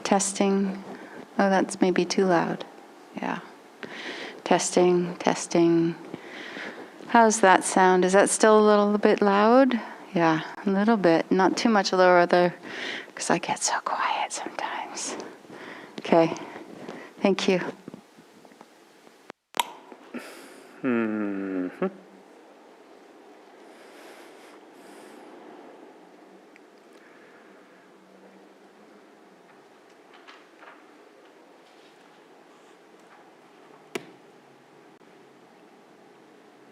Testing. Oh, that's maybe too loud. Yeah. Testing, testing. How's that sound? Is that still a little bit loud? Yeah, a little bit. Not too much lower there, because I get so quiet sometimes. Okay. Thank you. Mm-hmm.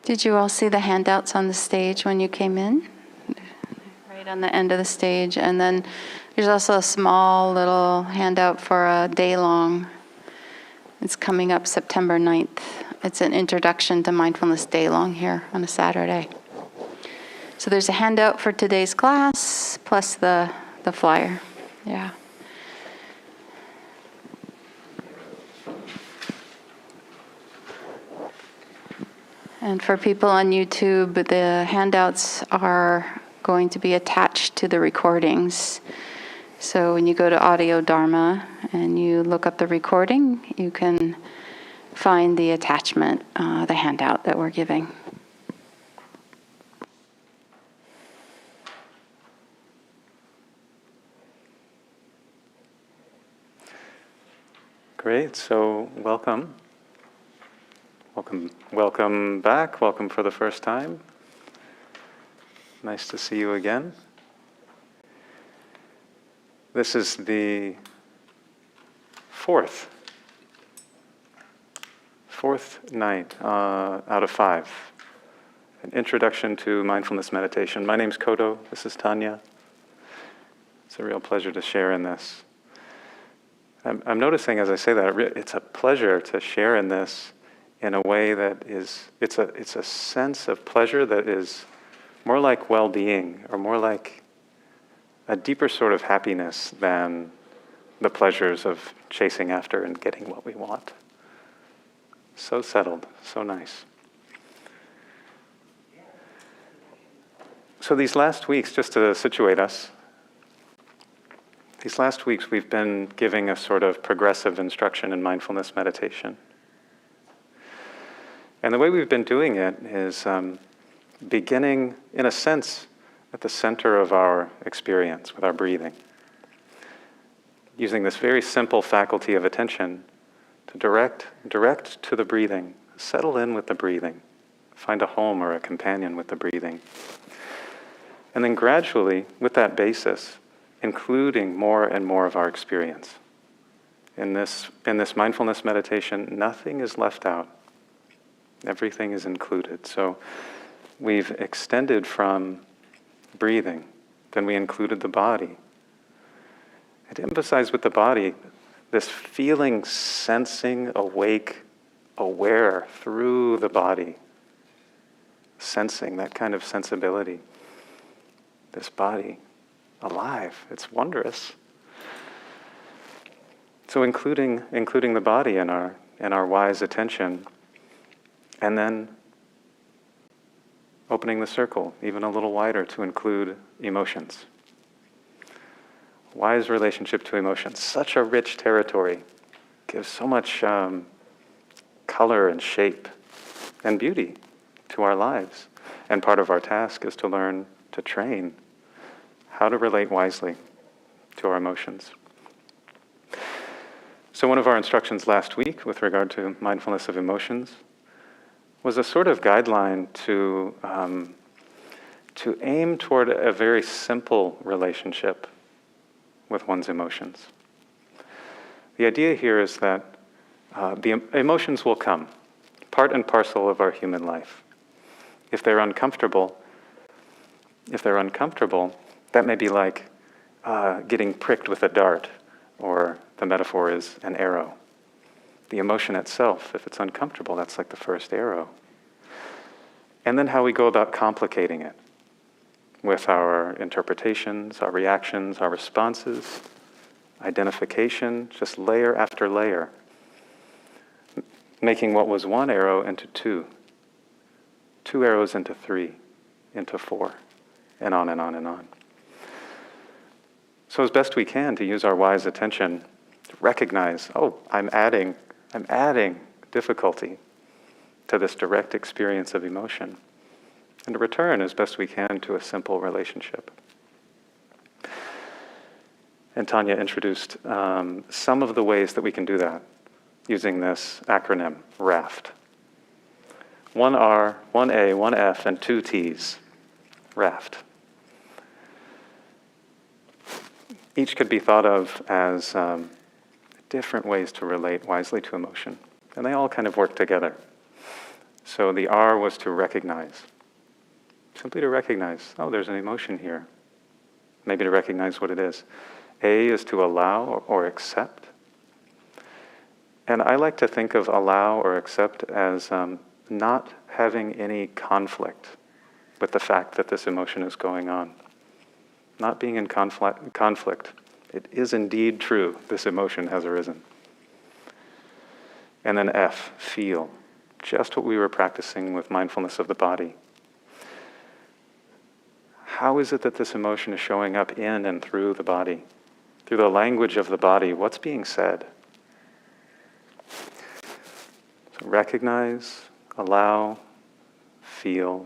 Did you all see the handouts on the stage when you came in? Right on the end of the stage. And then there's also a small little handout for a day-long. It's coming up September 9th. It's an introduction to mindfulness day-long here on a Saturday. So there's a handout for today's class, plus the flyer. Yeah. And for people on YouTube, the handouts are going to be attached to the recordings. So when you go to Audio Dharma and you look up the recording, you can find the attachment, the handout that we're giving. Great, so welcome. Welcome back, welcome for the first time. Nice to see you again. This is the fourth night out of 5. An introduction to mindfulness meditation. My name's Kodo, this is Tanya. It's a real pleasure to share in this. I'm noticing as I say that, it's a pleasure to share in this in a way that is, it's a sense of pleasure that is more like well-being, or more like a deeper sort of happiness than the pleasures of chasing after and getting what we want. So settled, so nice. So these last weeks, just to situate us, these last weeks we've been giving a sort of progressive instruction in mindfulness meditation. And the way we've been doing it is beginning, in a sense, at the center of our experience with our breathing. Using this very simple faculty of attention to direct to the breathing, settle in with the breathing, find a home or a companion with the breathing. And then gradually, with that basis, including more and more of our experience. In this mindfulness meditation, nothing is left out. Everything is included. So we've extended from breathing, then we included the body. And to emphasize with the body, this feeling, sensing, awake, aware through the body. Sensing, that kind of sensibility. This body, alive, it's wondrous. So including the body in our wise attention, and then opening the circle even a little wider to include emotions. Wise relationship to emotions, such a rich territory, gives so much color and shape and beauty to our lives. And part of our task is to learn to train how to relate wisely to our emotions. So one of our instructions last week with regard to mindfulness of emotions was a sort of guideline to aim toward a very simple relationship with one's emotions. The idea here is that the emotions will come, part and parcel of our human life. If they're uncomfortable, that may be like getting pricked with a dart, or the metaphor is an arrow. The emotion itself, if it's uncomfortable, that's like the first arrow. And then how we go about complicating it with our interpretations, our reactions, our responses, identification, just layer after layer, making what was one arrow into 2, 2 arrows into 3, into 4, and on and on and on. So as best we can to use our wise attention recognize, oh, I'm adding difficulty to this direct experience of emotion, and to return as best we can to a simple relationship. And Tanya introduced some of the ways that we can do that using this acronym, RAFT. 1 R, 1 A, 1 F, and 2 T's, RAFT. Each could be thought of as different ways to relate wisely to emotion, and they all kind of work together. So the R was to recognize, simply to recognize, oh, there's an emotion here, maybe to recognize what it is. A is to allow or accept. And I like to think of allow or accept as not having any conflict with the fact that this emotion is going on. Not being in conflict. It is indeed true, this emotion has arisen. And then F, feel. Just what we were practicing with mindfulness of the body. How is it that this emotion is showing up in and through the body? Through the language of the body, what's being said? So recognize, allow, feel,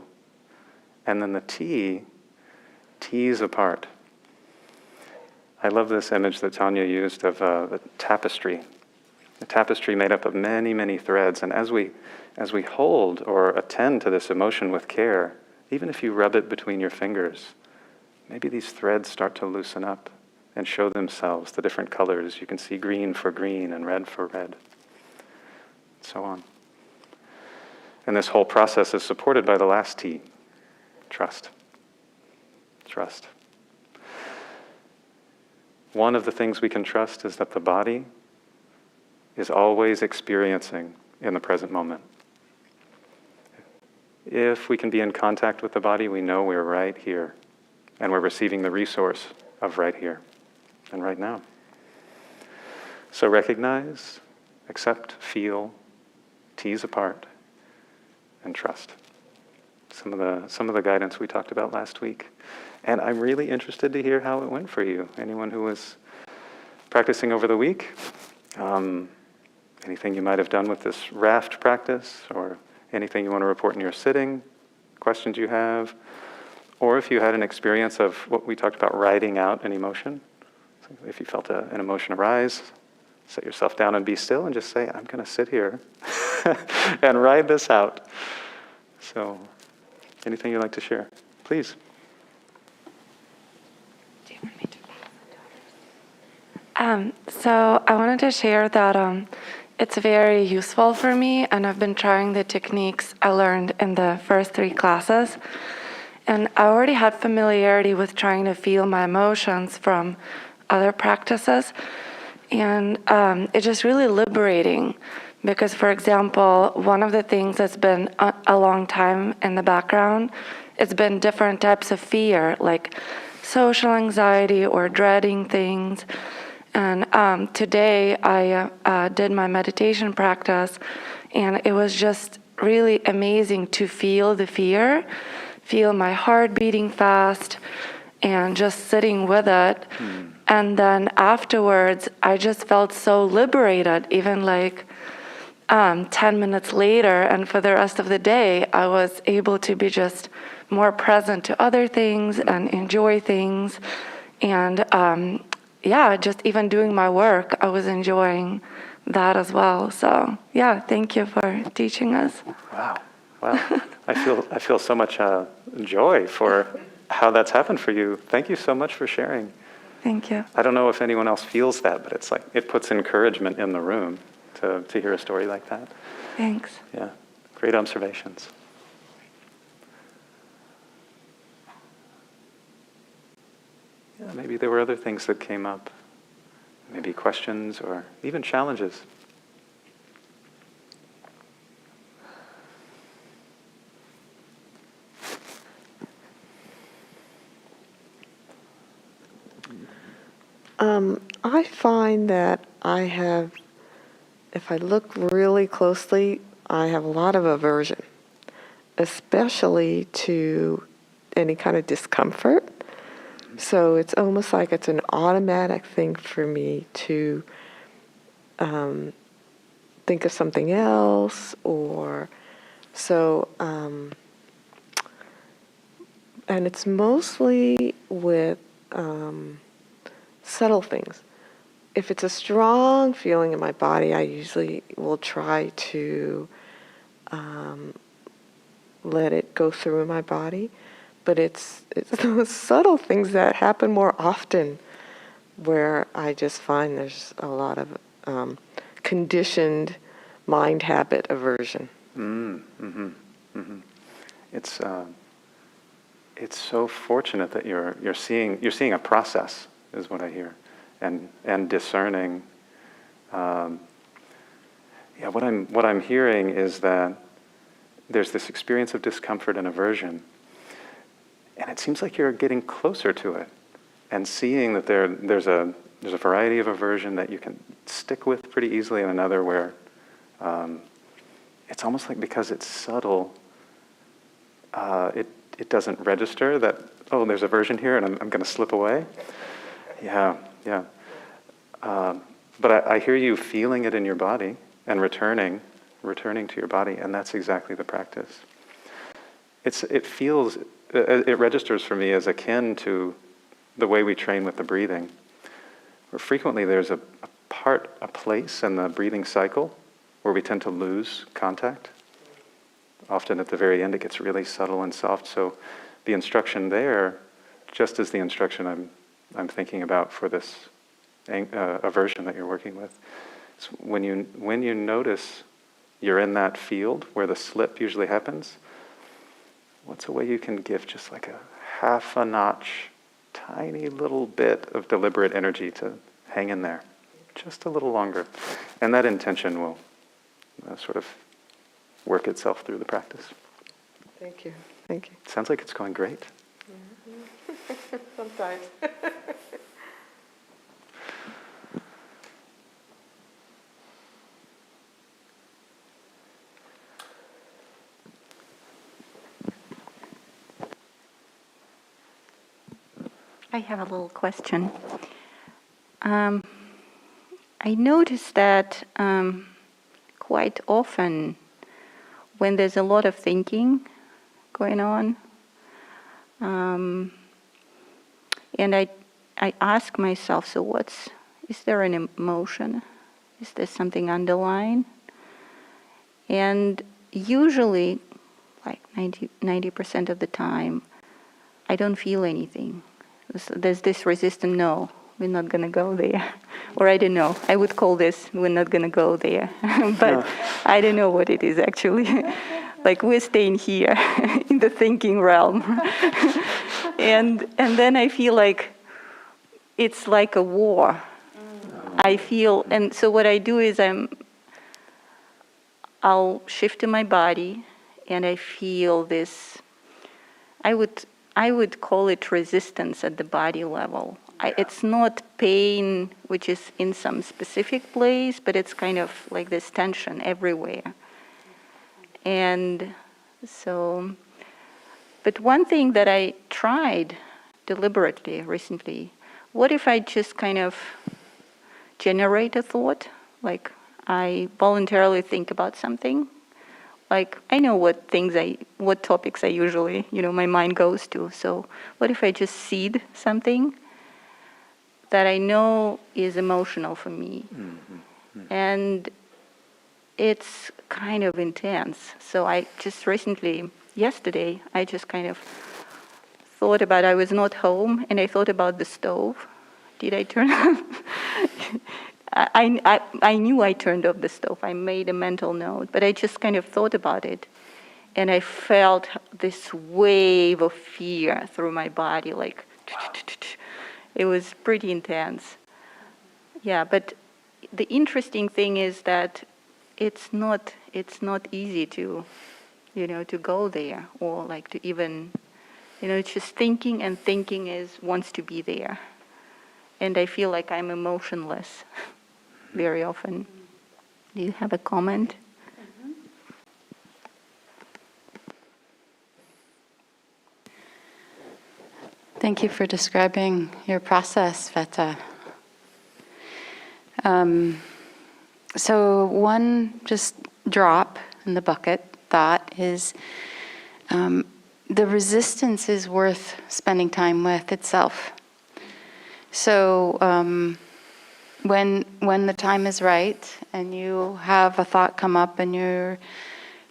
and then the T, T's apart. I love this image that Tanya used of the tapestry. A tapestry made up of many, many threads, and as we hold or attend to this emotion with care, even if you rub it between your fingers, maybe these threads start to loosen up and show themselves, the different colors. You can see green for green and red for red, and so on. And this whole process is supported by the last T, trust. Trust. One of the things we can trust is that the body is always experiencing in the present moment. If we can be in contact with the body, we know we're right here, and we're receiving the resource of right here and right now. So recognize, accept, feel, tease apart, and trust. Some of the guidance we talked about last week. And I'm really interested to hear how it went for you. Anyone who was practicing over the week, anything you might have done with this raft practice, or anything you want to report in your sitting, questions you have, or if you had an experience of what we talked about, writing out an emotion. So if you felt an emotion arise, set yourself down and be still and just say, I'm going to sit here and ride this out. So anything you'd like to share, please. Do you want me to? So I wanted to share that it's very useful for me, and I've been trying the techniques I learned in the first 3 classes. And I already had familiarity with trying to feel my emotions from other practices. And it's just really liberating because, for example, one of the things that's been a long time in the background, it's been different types of fear, like social anxiety or dreading things. And today I did my meditation practice, and it was just really amazing to feel the fear, feel my heart beating fast, and just sitting with it. And then afterwards, I just felt so liberated, even like 10 minutes later, and for the rest of the day, I was able to be just more present to other things and enjoy things. And just even doing my work, I was enjoying that as well. So yeah, thank you for teaching us. Wow. I feel so much joy for how that's happened for you. Thank you so much for sharing. Thank you. I don't know if anyone else feels that, but it's like it puts encouragement in the room to hear a story like that. Thanks. Yeah, great observations. Yeah, maybe there were other things that came up, maybe questions or even challenges. I find that if I look really closely, I have a lot of aversion, especially to any kind of discomfort. So it's almost like it's an automatic thing for me to think of something else, or so. And it's mostly with subtle things. If it's a strong feeling in my body, I usually will try to let it go through my body. But it's those subtle things that happen more often where I just find there's a lot of conditioned mind habit aversion. It's so fortunate that you're seeing a process, is what I hear, and discerning. What I'm hearing is that there's this experience of discomfort and aversion, and it seems like you're getting closer to it, and seeing that there's a variety of aversion that you can stick with pretty easily, and another where it's almost like because it's subtle, it doesn't register that, oh, there's aversion here, and I'm going to slip away. Yeah. But I hear you feeling it in your body and returning to your body, and that's exactly the practice. It registers for me as akin to the way we train with the breathing, where frequently there's a place in the breathing cycle where we tend to lose contact. Often at the very end it gets really subtle and soft, so the instruction there, just as the instruction I'm thinking about for this aversion that you're working with, it's when you notice you're in that field where the slip usually happens, what's a way you can give just like a half a notch, tiny little bit of deliberate energy to hang in there, just a little longer, and that intention will sort of work itself through the practice. Thank you. Sounds like it's going great. Sometimes. I have a little question. I noticed that quite often when there's a lot of thinking going on, and I ask myself, so is there an emotion? Is there something underlying? And usually, like 90% of the time, I don't feel anything. There's this resistance, no, we're not going to go there. Or I don't know, I would call this, we're not going to go there. But I don't know what it is actually. Like we're staying here in the thinking realm. and then I feel like it's like a war. I feel, and so what I do is I'll shift to my body and I feel this, I would call it resistance at the body level. It's not pain, which is in some specific place, but it's kind of like this tension everywhere. And so, but one thing that I tried deliberately recently, what if I just kind of generate a thought? Like I voluntarily think about something. Like I know what topics I usually, my mind goes to. So what if I just seed something that I know is emotional for me? Mm-hmm. And it's kind of intense. So I just yesterday, I just kind of thought about, I was not home and I thought about the stove. Did I turn I knew I turned off the stove. I made a mental note, but I just kind of thought about it. And I felt this wave of fear through my body, like, it was pretty intense. Yeah, but the interesting thing is that it's not easy to, to go there or like to even, it's just thinking, and thinking wants to be there. And I feel like I'm emotionless very often. Do you have a comment? Mm-hmm. Thank you for describing your process, Veta. So one just drop in the bucket thought is the resistance is worth spending time with itself. So when the time is right and you have a thought come up and you're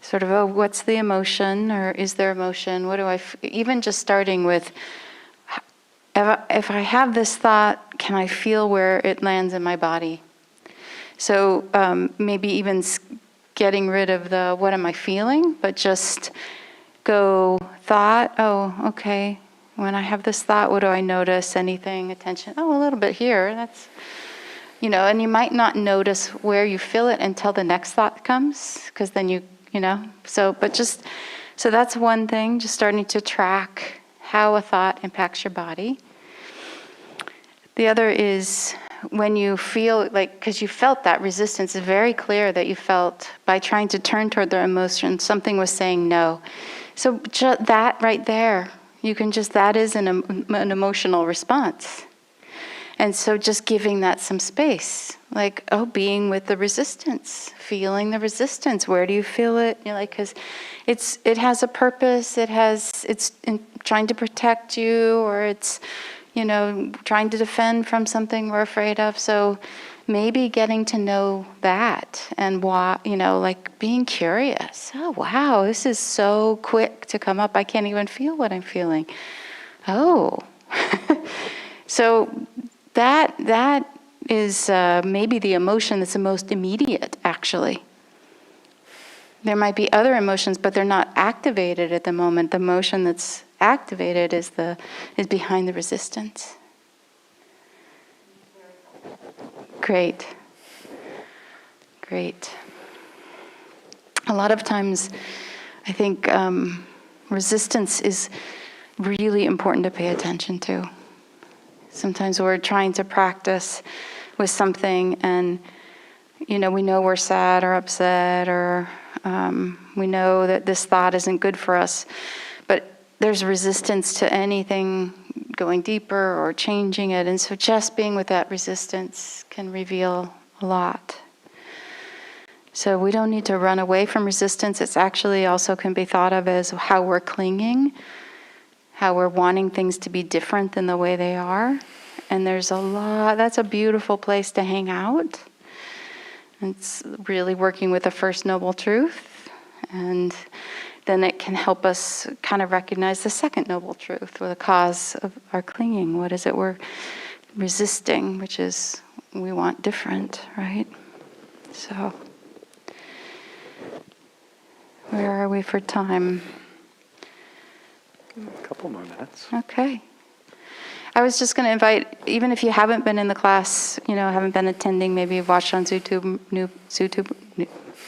sort of, oh, what's the emotion, or is there emotion? What do I even just starting with, if I have this thought, can I feel where it lands in my body? So maybe even getting rid of the what am I feeling, but just go thought, oh, okay, when I have this thought, what do I notice? Anything, attention, oh, a little bit here, that's, and you might not notice where you feel it until the next thought comes, because then so that's one thing, just starting to track how a thought impacts your body. The other is when you feel because you felt that resistance, it's very clear that you felt by trying to turn toward their emotion, something was saying no. So that right there, you can that is an emotional response. And so just giving that some space, being with the resistance, feeling the resistance. Where do you feel it? Because it has a purpose. It's trying to protect you, or it's, trying to defend from something we're afraid of. So maybe getting to know that and why, being curious. Oh, wow, this is so quick to come up. I can't even feel what I'm feeling. Oh. So that is maybe the emotion that's the most immediate, actually. There might be other emotions, but they're not activated at the moment. The emotion that's activated is behind the resistance. Great. A lot of times, I think resistance is really important to pay attention to. Sometimes we're trying to practice with something, and we know we're sad or upset, or we know that this thought isn't good for us, but there's resistance to anything going deeper or changing it, and so just being with that resistance can reveal a lot. So we don't need to run away from resistance. It's actually also can be thought of as how we're clinging, how we're wanting things to be different than the way they are. And there's that's a beautiful place to hang out. It's really working with the first noble truth. And then it can help us kind of recognize the second noble truth, or the cause of our clinging. What is it we're resisting, which is we want different, right? So, where are we for time? A couple more minutes. Okay. I was just going to invite, even if you haven't been in the class, haven't been attending, maybe you've watched on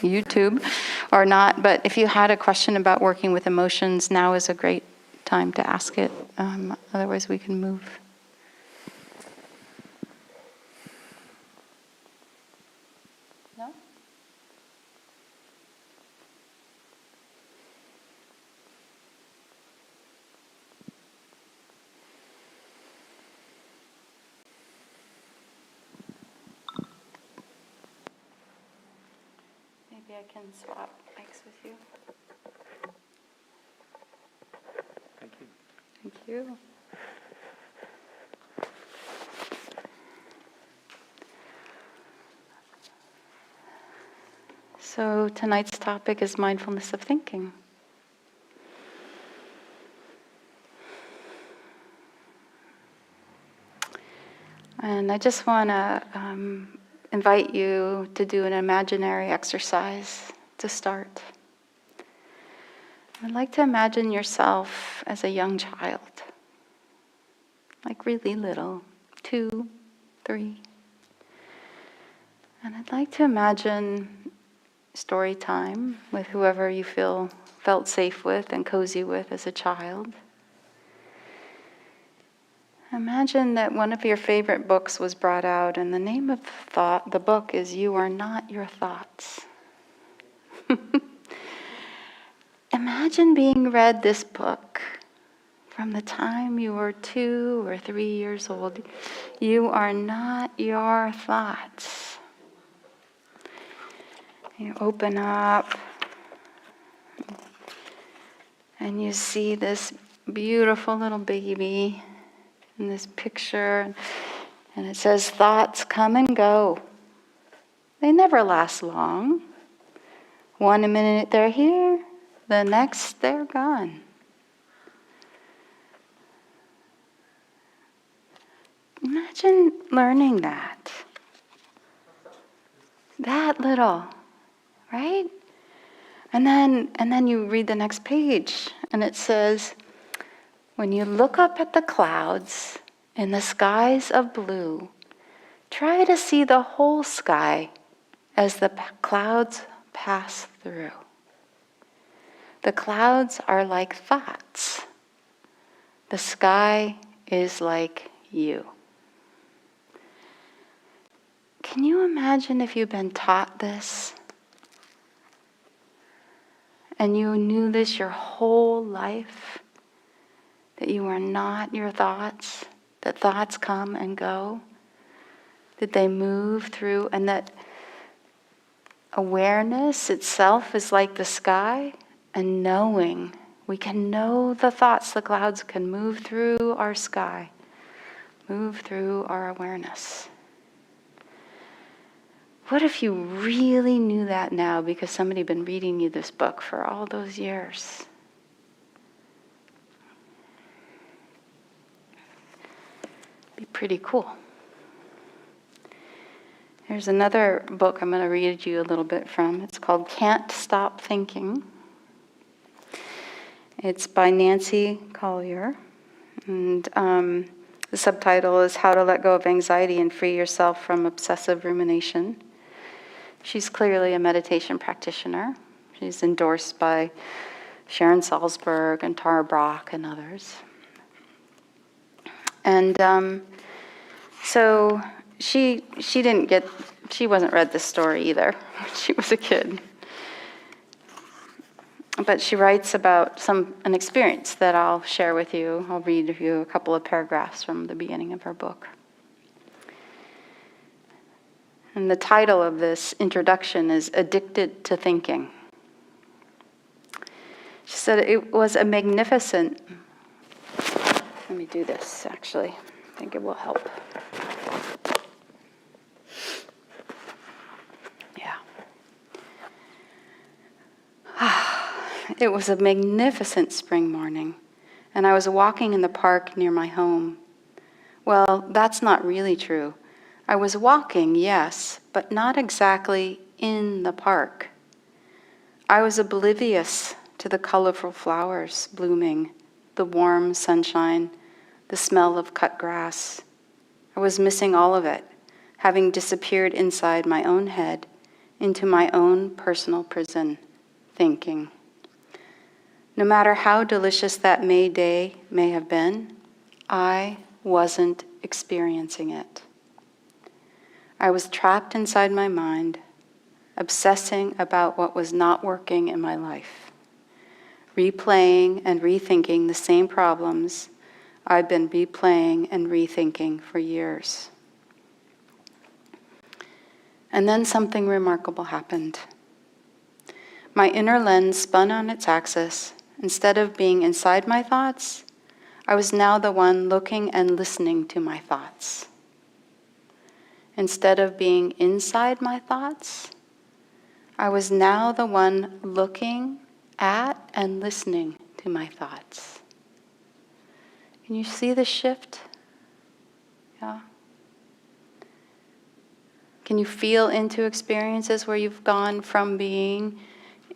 YouTube or not, but if you had a question about working with emotions, now is a great time to ask it. Otherwise, we can move. No? Maybe I can swap mics with you. Thank you. Thank you. So tonight's topic is mindfulness of thinking. And I just want to invite you to do an imaginary exercise to start. I'd like to imagine yourself as a young child, like really little, 2, 3. And I'd like to imagine story time with whoever you felt safe with and cozy with as a child. Imagine that one of your favorite books was brought out, and the name of the book is You Are Not Your Thoughts. Imagine being read this book from the time you were 2 or 3 years old. You are not your thoughts. You open up and you see this beautiful little baby in this picture, and it says, thoughts come and go. They never last long. 1 minute they're here, the next they're gone. Imagine learning that. That little, right? And then you read the next page, and it says, when you look up at the clouds in the skies of blue, try to see the whole sky as the clouds pass through. The clouds are like thoughts. The sky is like you. Can you imagine if you've been taught this? And you knew this your whole life? That you are not your thoughts? That thoughts come and go? That they move through, and that awareness itself is like the sky, and knowing, we can know the thoughts, the clouds can move through our sky, move through our awareness. What if you really knew that now because somebody had been reading you this book for all those years? Be pretty cool. There's another book I'm going to read you a little bit from. It's called Can't Stop Thinking. It's by Nancy Collier. And the subtitle is How to Let Go of Anxiety and Free Yourself from Obsessive Rumination. She's clearly a meditation practitioner. She's endorsed by Sharon Salzberg and Tara Brach and others. And so she wasn't read this story either when she was a kid. But she writes about an experience that I'll share with you. I'll read you a couple of paragraphs from the beginning of her book. And the title of this introduction is Addicted to Thinking. She said it was a magnificent... Let me do this, actually. I think it will help. Yeah. It was a magnificent spring morning, and I was walking in the park near my home. Well, that's not really true. I was walking, yes, but not exactly in the park. I was oblivious to the colorful flowers blooming, the warm sunshine, the smell of cut grass. I was missing all of it, having disappeared inside my own head into my own personal prison, thinking. No matter how delicious that May day may have been, I wasn't experiencing it. I was trapped inside my mind, obsessing about what was not working in my life, replaying and rethinking the same problems I've been replaying and rethinking for years. And then something remarkable happened. My inner lens spun on its axis. Instead of being inside my thoughts, I was now the one looking and listening to my thoughts. Instead of being inside my thoughts, I was now the one looking at and listening to my thoughts. Can you see the shift? Yeah. Can you feel into experiences where you've gone from being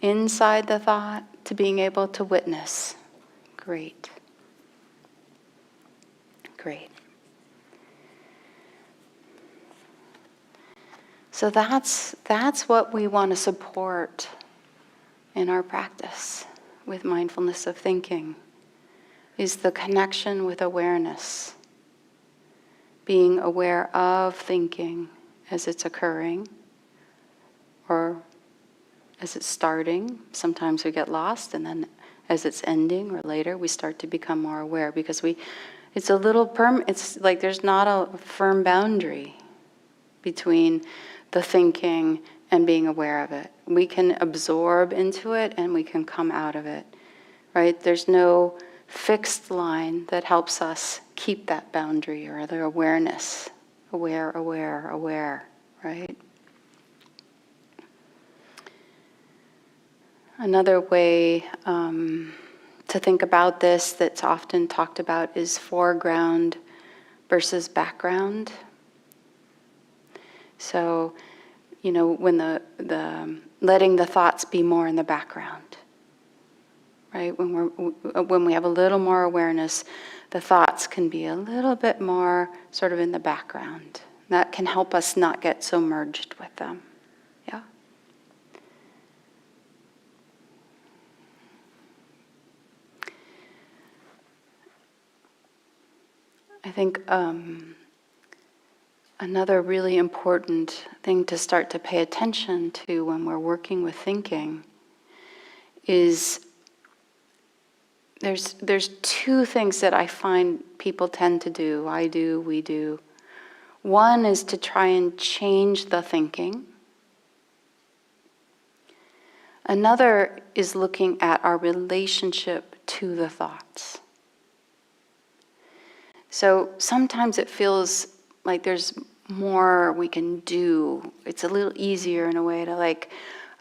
inside the thought to being able to witness? Great. Great. So that's what we want to support in our practice with mindfulness of thinking, is the connection with awareness, being aware of thinking as it's occurring or as it's starting. Sometimes we get lost, and then as it's ending or later, we start to become more aware because it's a little it's like there's not a firm boundary between the thinking and being aware of it. We can absorb into it and we can come out of it, right? There's no fixed line that helps us keep that boundary or the awareness. Aware, aware, aware, right? Another way to think about this that's often talked about is foreground versus background. So, when the letting the thoughts be more in the background, right? When we have a little more awareness, the thoughts can be a little bit more sort of in the background. That can help us not get so merged with them. Yeah. I think another really important thing to start to pay attention to when we're working with thinking is there's two things that I find people tend to do. I do, we do. One is to try and change the thinking. Another is looking at our relationship to the thoughts. So sometimes it feels like there's more we can do. It's a little easier in a way to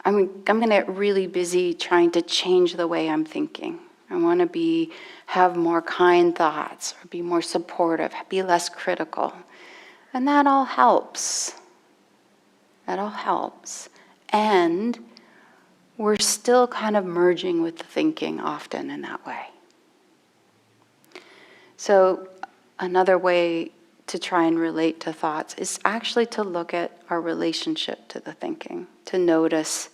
I'm going to get really busy trying to change the way I'm thinking. I want to have more kind thoughts, or be more supportive, be less critical. And that all helps. That all helps. And we're still kind of merging with the thinking often in that way. So another way to try and relate to thoughts is actually to look at our relationship to the thinking, to notice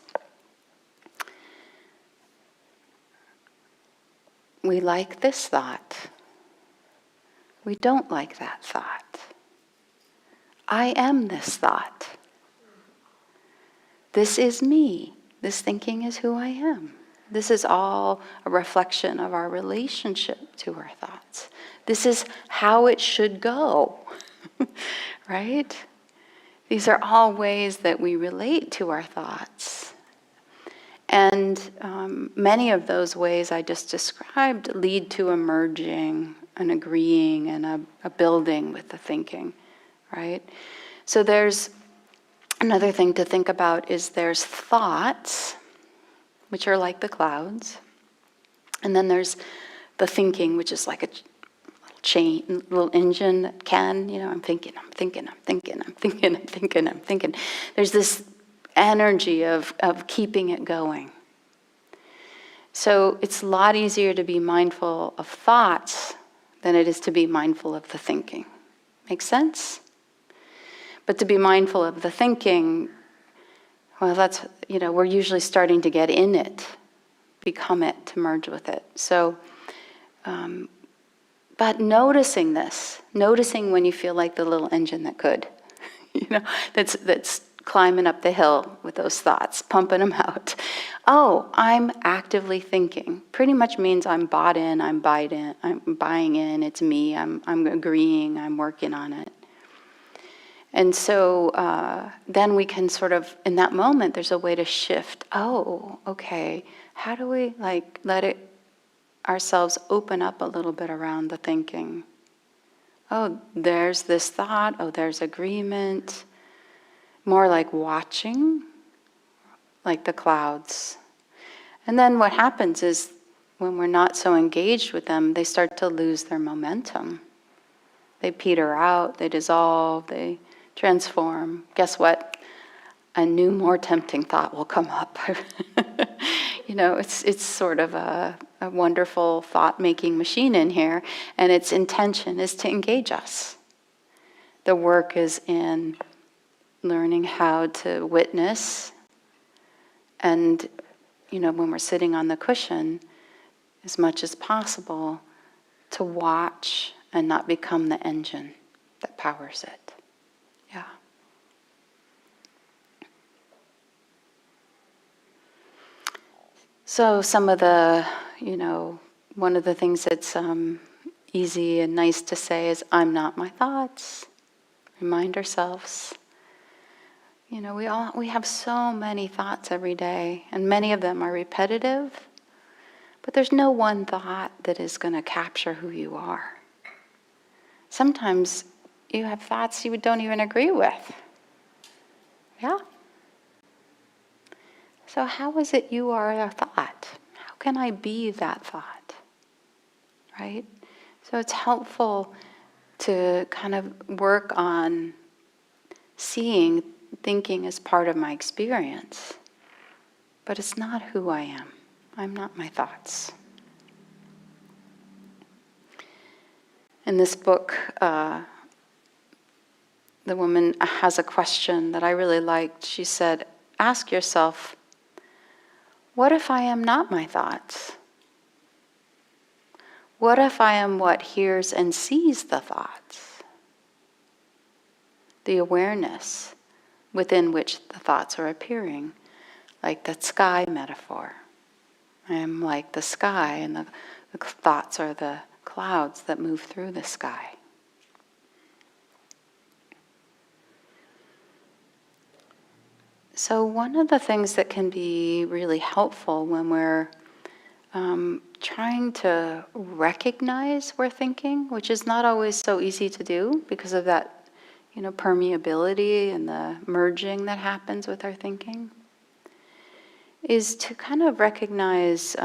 we like this thought. We don't like that thought. I am this thought. This is me. This thinking is who I am. This is all a reflection of our relationship to our thoughts. This is how it should go, right? These are all ways that we relate to our thoughts. And many of those ways I just described lead to a merging, an agreeing, and a building with the thinking, right? So there's another thing to think about is there's thoughts, which are like the clouds. And then there's the thinking, which is like a little engine that can, I'm thinking. There's this energy of keeping it going. So it's a lot easier to be mindful of thoughts than it is to be mindful of the thinking. Make sense? But to be mindful of the thinking, well, that's, we're usually starting to get in it, become it, to merge with it. So, but noticing this, noticing when you feel like the little engine that could, that's climbing up the hill with those thoughts, pumping them out. Oh, I'm actively thinking. Pretty much means I'm bought in, I'm buying in, it's me, I'm agreeing, I'm working on it. And so then we can sort of, in that moment, there's a way to shift. Oh, okay, how do we let ourselves open up a little bit around the thinking? Oh, there's this thought, oh, there's agreement. More like watching, like the clouds. And then what happens is when we're not so engaged with them, they start to lose their momentum. They peter out, they dissolve, they transform. Guess what? A new, more tempting thought will come up. It's sort of a wonderful thought-making machine in here, and its intention is to engage us. The work is in learning how to witness, and when we're sitting on the cushion, as much as possible, to watch and not become the engine that powers it. Yeah. So some of the, one of the things that's easy and nice to say is, I'm not my thoughts. Remind ourselves. You know, we have so many thoughts every day, and many of them are repetitive, but there's no one thought that is going to capture who you are. Sometimes you have thoughts you don't even agree with. Yeah? So how is it you are a thought? How can I be that thought? Right? So it's helpful to kind of work on seeing thinking as part of my experience. But it's not who I am. I'm not my thoughts. In this book, the woman has a question that I really liked. She said, ask yourself, what if I am not my thoughts? What if I am what hears and sees the thoughts? The awareness within which the thoughts are appearing, like that sky metaphor. I am like the sky, and the thoughts are the clouds that move through the sky. So one of the things that can be really helpful when we're trying to recognize we're thinking, which is not always so easy to do because of that, permeability and the merging that happens with our thinking, is to kind of recognize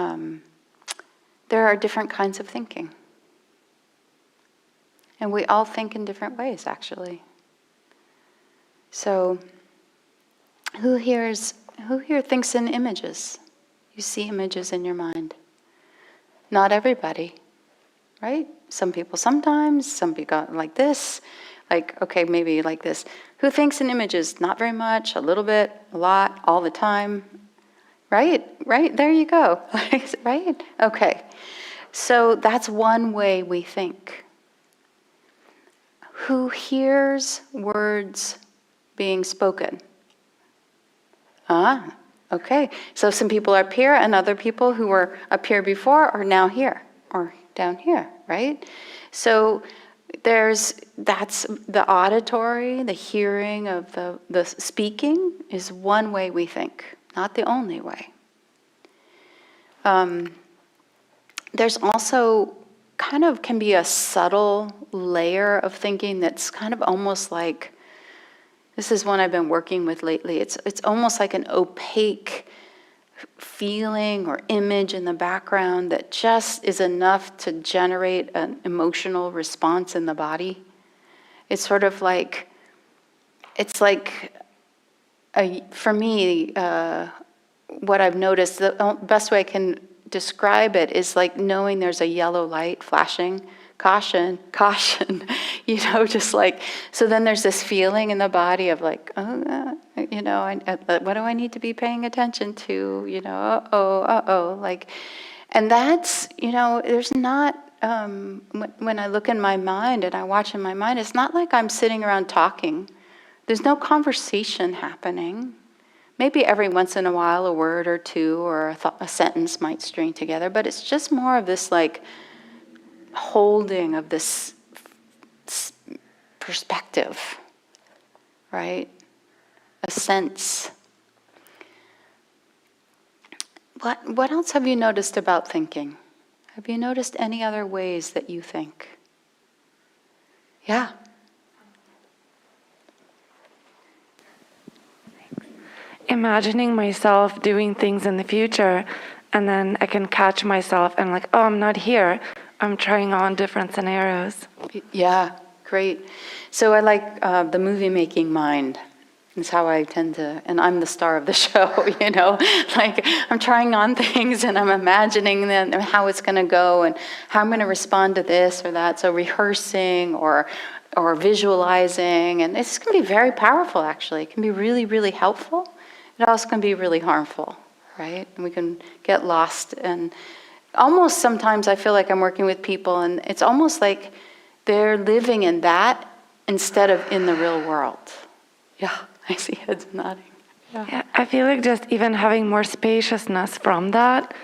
there are different kinds of thinking. And we all think in different ways, actually. So, who here thinks in images? You see images in your mind. Not everybody, right? Some people sometimes, some people like this, okay, maybe like this. Who thinks in images? Not very much, a little bit, a lot, all the time. Right, there you go. Right? Okay. So that's one way we think. Who hears words being spoken? Okay. So some people are up here, and other people who were up here before are now here, or down here, right? So that's the auditory, the hearing of the speaking is one way we think, not the only way. There's also can be a subtle layer of thinking that's kind of almost like, this is one I've been working with lately. It's almost like an opaque feeling or image in the background that just is enough to generate an emotional response in the body. It's sort of like, for me, what I've noticed, the best way I can describe it is like knowing there's a yellow light flashing. Caution, caution, just like, so then there's this feeling in the body of like, what do I need to be paying attention to, like, and that's, there's not, when I look in my mind and I watch in my mind, it's not like I'm sitting around talking. There's no conversation happening. Maybe every once in a while a word or two or a sentence might string together, but it's just more of this like, holding of this perspective, right? A sense. What else have you noticed about thinking? Have you noticed any other ways that you think? Yeah. Imagining myself doing things in the future, and then I can catch myself and like, oh, I'm not here. I'm trying on different scenarios. Yeah, great. So I like the movie making mind. It's how I tend to, and I'm the star of the show, like I'm trying on things and I'm imagining then how it's going to go and how I'm going to respond to this or that. So rehearsing or visualizing, and this can be very powerful actually. It can be really, really helpful. It also can be really harmful, right? And we can get lost and almost sometimes I feel like I'm working with people and it's almost like they're living in that instead of in the real world. Yeah, I see heads nodding. Yeah, I feel like just even having more spaciousness from that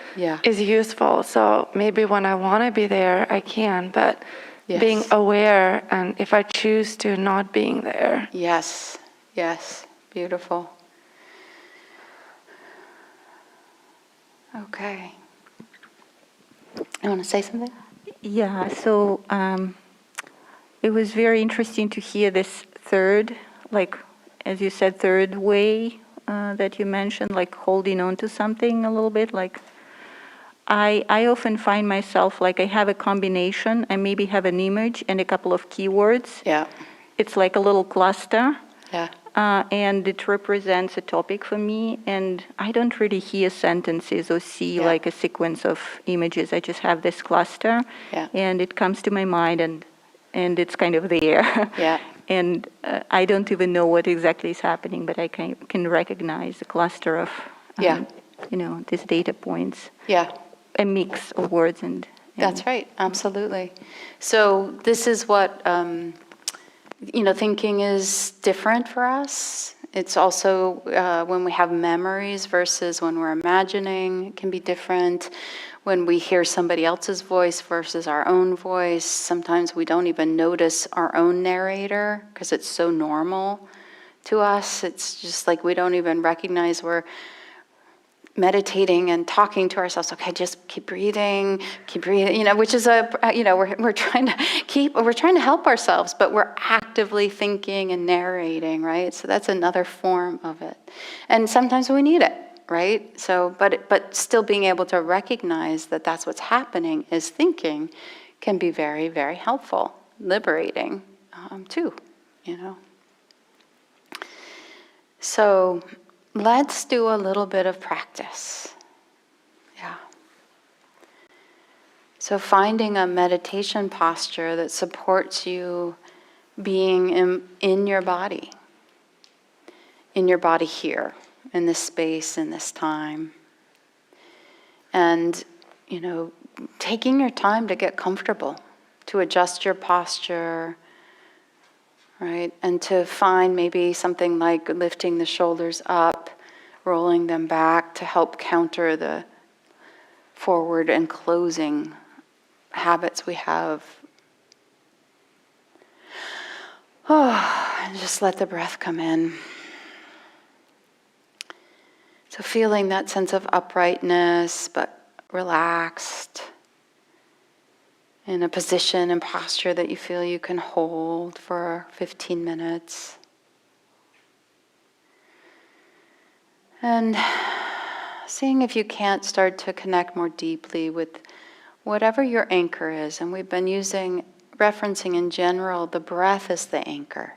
is useful. So maybe when I want to be there, I can, but being aware and if I choose to not being there. Yes. Beautiful. Okay. You want to say something? Yeah, so it was very interesting to hear this third, like, as you said, third way that you mentioned, like holding on to something a little bit. Like, I often find myself, like, I have a combination. I maybe have an image and a couple of keywords. Yeah. It's like a little cluster. Yeah. And it represents a topic for me, and I don't really hear sentences or see Yeah. like a sequence of images. I just have this cluster, Yeah. and it comes to my mind, and it's kind of there. Yeah. And I don't even know what exactly is happening, but I can recognize the cluster of, Yeah. these data points, Yeah. a mix of words and That's right. Absolutely. So this is what, thinking is different for us. It's also when we have memories versus when we're imagining, it can be different. When we hear somebody else's voice versus our own voice, sometimes we don't even notice our own narrator because it's so normal to us. It's just like we don't even recognize we're meditating and talking to ourselves. Okay, just keep breathing, which is we're trying to help ourselves, but we're actively thinking and narrating, right? So that's another form of it. And sometimes we need it, right? So, but still being able to recognize that that's what's happening is thinking can be very, very helpful, liberating, too, So let's do a little bit of practice. Yeah. So finding a meditation posture that supports you being in your body here, in this space, in this time. And, taking your time to get comfortable, to adjust your posture, right? And to find maybe something like lifting the shoulders up, rolling them back to help counter the forward and closing habits we have. And just let the breath come in. So feeling that sense of uprightness, but relaxed, in a position and posture that you feel you can hold for 15 minutes. And seeing if you can't start to connect more deeply with whatever your anchor is. And we've been referencing in general, the breath is the anchor.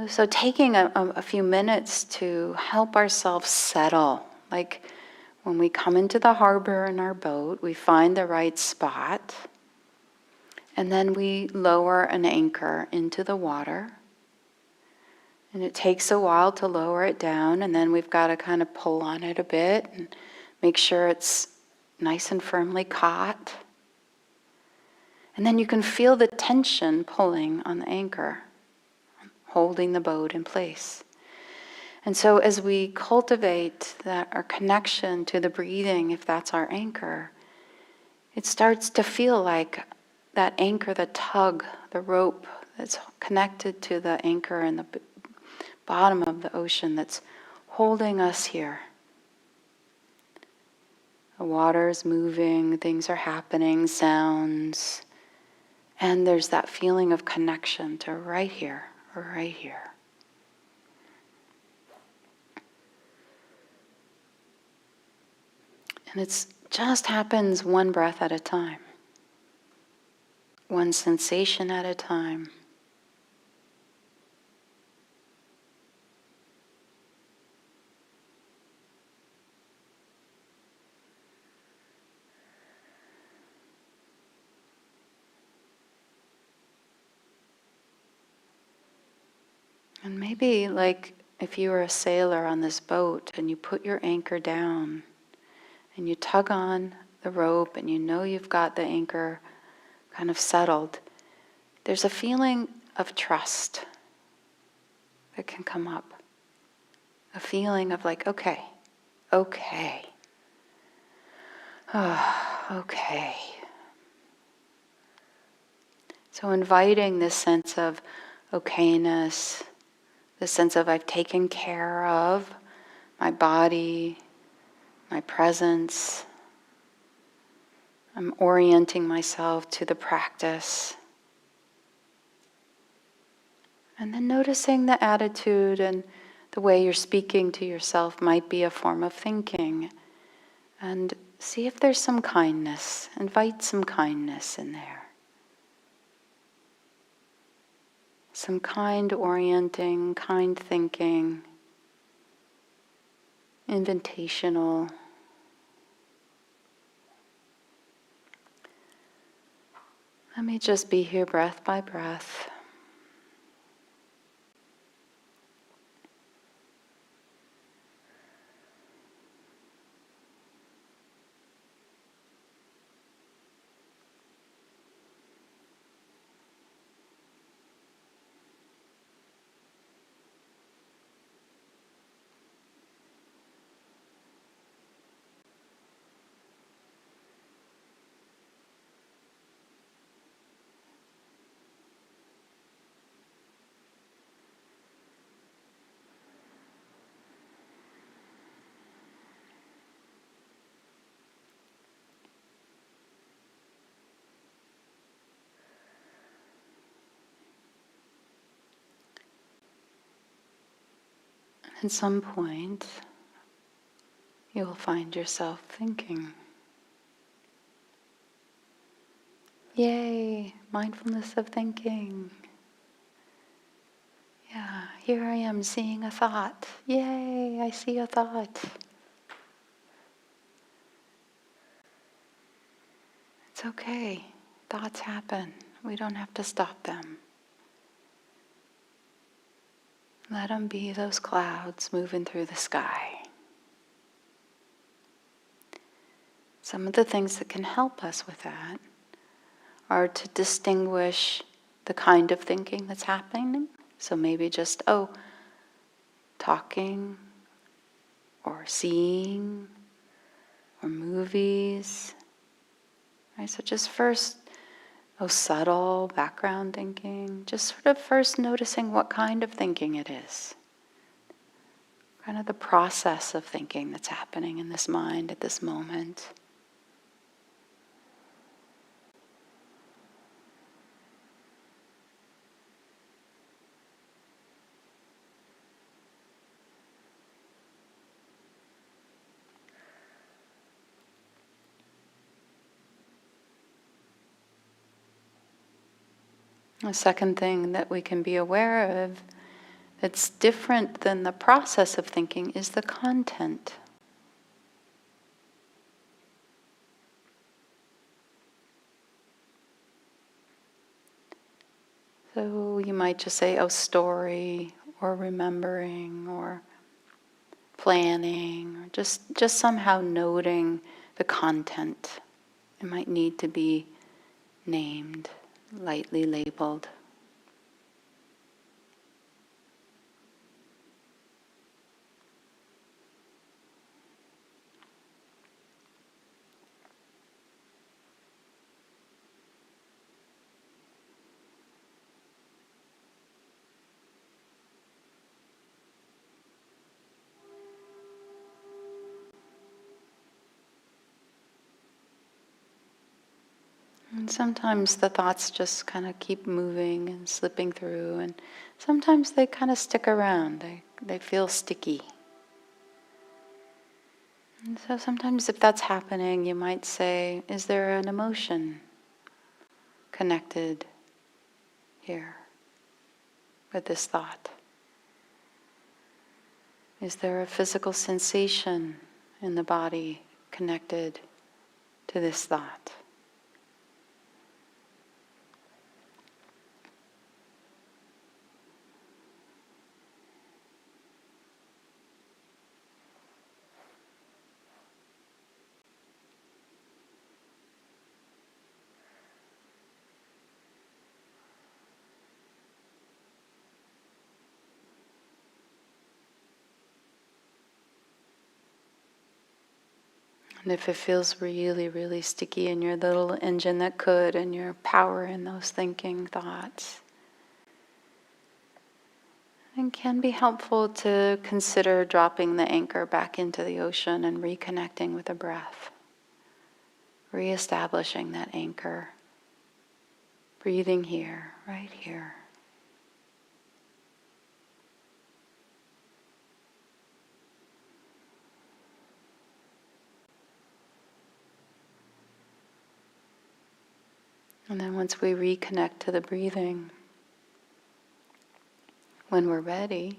So taking a few minutes to help ourselves settle, like when we come into the harbor in our boat, we find the right spot, and then we lower an anchor into the water. And it takes a while to lower it down, and then we've got to kind of pull on it a bit and make sure it's nice and firmly caught. And then you can feel the tension pulling on the anchor, holding the boat in place. And so as we cultivate our connection to the breathing, if that's our anchor, it starts to feel like that anchor, the tug, the rope that's connected to the anchor in the bottom of the ocean that's holding us here. The water is moving, things are happening, sounds, and there's that feeling of connection to right here, right here. And it just happens one breath at a time, one sensation at a time. And maybe like if you were a sailor on this boat and you put your anchor down and you tug on the rope and you know you've got the anchor kind of settled, there's a feeling of trust that can come up. A feeling of like, okay, okay, okay. So inviting this sense of okayness, the sense of I've taken care of my body, my presence. I'm orienting myself to the practice. And then noticing the attitude and the way you're speaking to yourself might be a form of thinking. And see if there's some kindness. Invite some kindness in there. Some kind orienting, kind thinking, invitational. Let me just be here breath by breath. At some point, you will find yourself thinking. Yay, mindfulness of thinking. Yeah, here I am seeing a thought. Yay, I see a thought. It's okay. Thoughts happen. We don't have to stop them. Let them be those clouds moving through the sky. Some of the things that can help us with that are to distinguish the kind of thinking that's happening. So maybe just, talking or seeing or movies. Right? So just first, subtle background thinking. Just sort of first noticing what kind of thinking it is. Kind of the process of thinking that's happening in this mind at this moment. The second thing that we can be aware of that's different than the process of thinking is the content. So you might just say, story, or remembering, or planning, or just somehow noting the content. It might need to be named, lightly labeled. And sometimes the thoughts just kind of keep moving and slipping through, and sometimes they kind of stick around. They feel sticky. And so sometimes if that's happening, you might say, is there an emotion connected here with this thought? Is there a physical sensation in the body connected to this thought? And if it feels really, really sticky in your little engine that could, and you're powering those thinking thoughts, And can be helpful to consider dropping the anchor back into the ocean and reconnecting with the breath. Reestablishing that anchor. Breathing here, right here. And then once we reconnect to the breathing, when we're ready,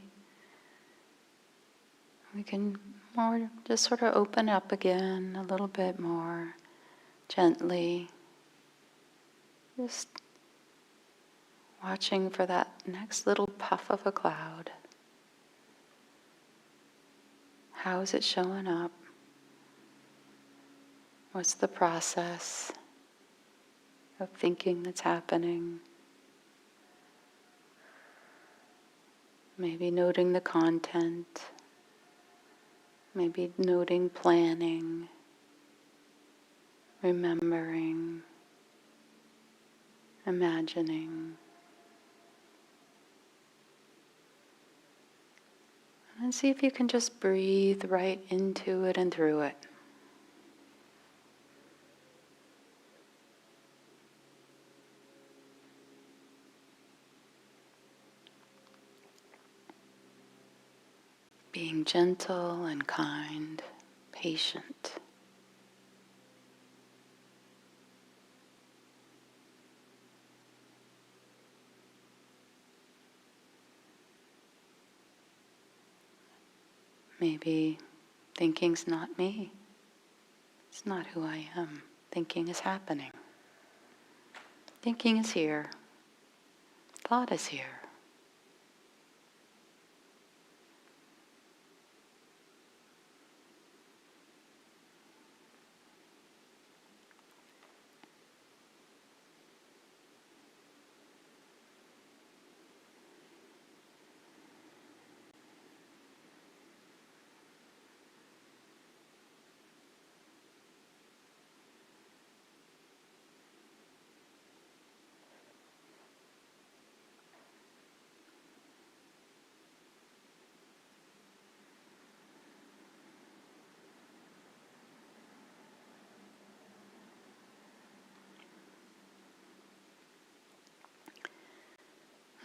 we can more just sort of open up again a little bit more gently. Just watching for that next little puff of a cloud. How is it showing up? What's the process of thinking that's happening? Maybe noting the content, maybe noting planning, remembering, imagining. And see if you can just breathe right into it and through it. Being gentle and kind, patient. Maybe thinking's not me. It's not who I am. Thinking is happening. Thinking is here. Thought is here.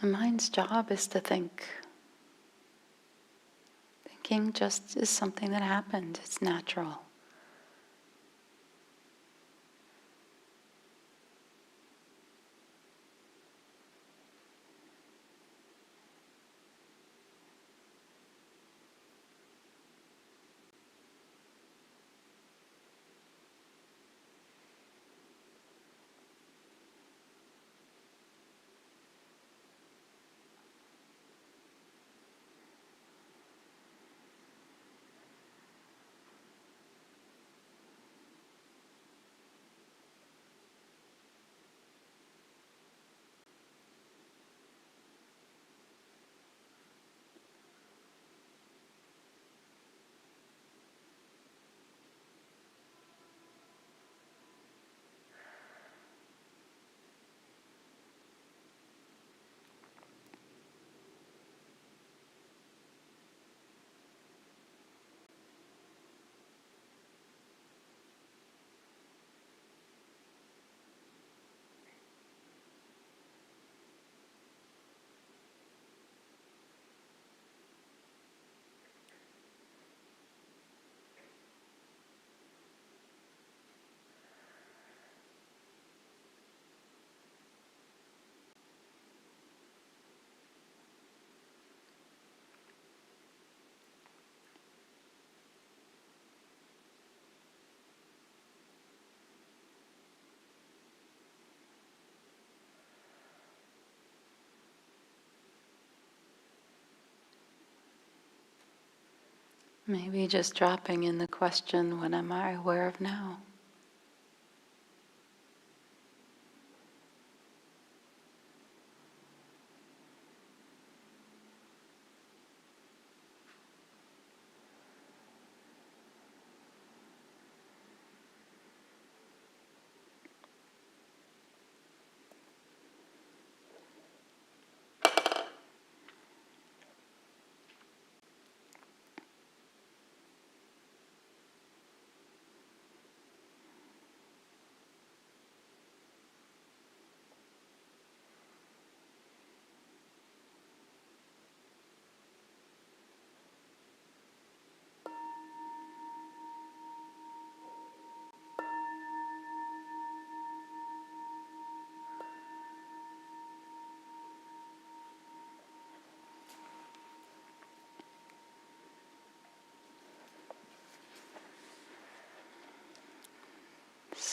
The mind's job is to think. Thinking just is something that happens. It's natural. Maybe just dropping in the question, what am I aware of now?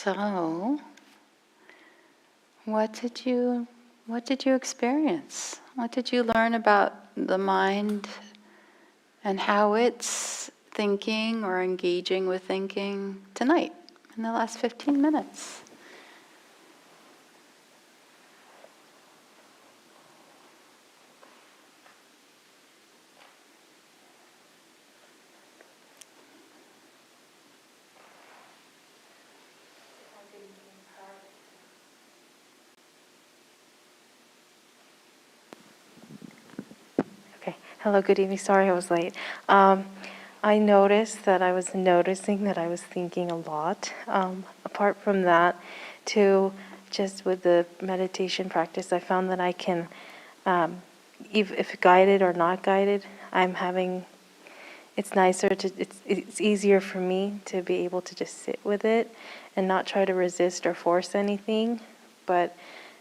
So, what did you experience? What did you learn about the mind and how it's thinking or engaging with thinking tonight in the last 15 minutes? Okay. Hello, good evening. Sorry I was late. I noticed that I was noticing that I was thinking a lot. Apart from that, too, just with the meditation practice, I found that I can, if guided or not guided, it's nicer to, it's easier for me to be able to just sit with it and not try to resist or force anything. But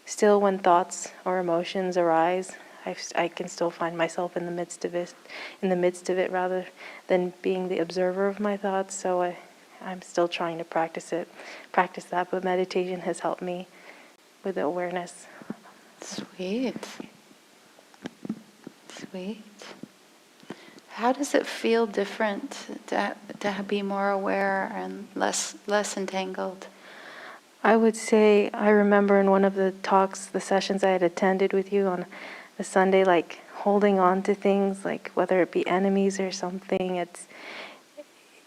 still, when thoughts or emotions arise, I can still find myself in the midst of it, rather than being the observer of my thoughts. So I'm still trying to practice that. But meditation has helped me with the awareness. Sweet. Sweet. How does it feel different to be more aware and less entangled? I would say I remember in one of the talks, the sessions I had attended with you on a Sunday, like holding on to things, like whether it be enemies or something.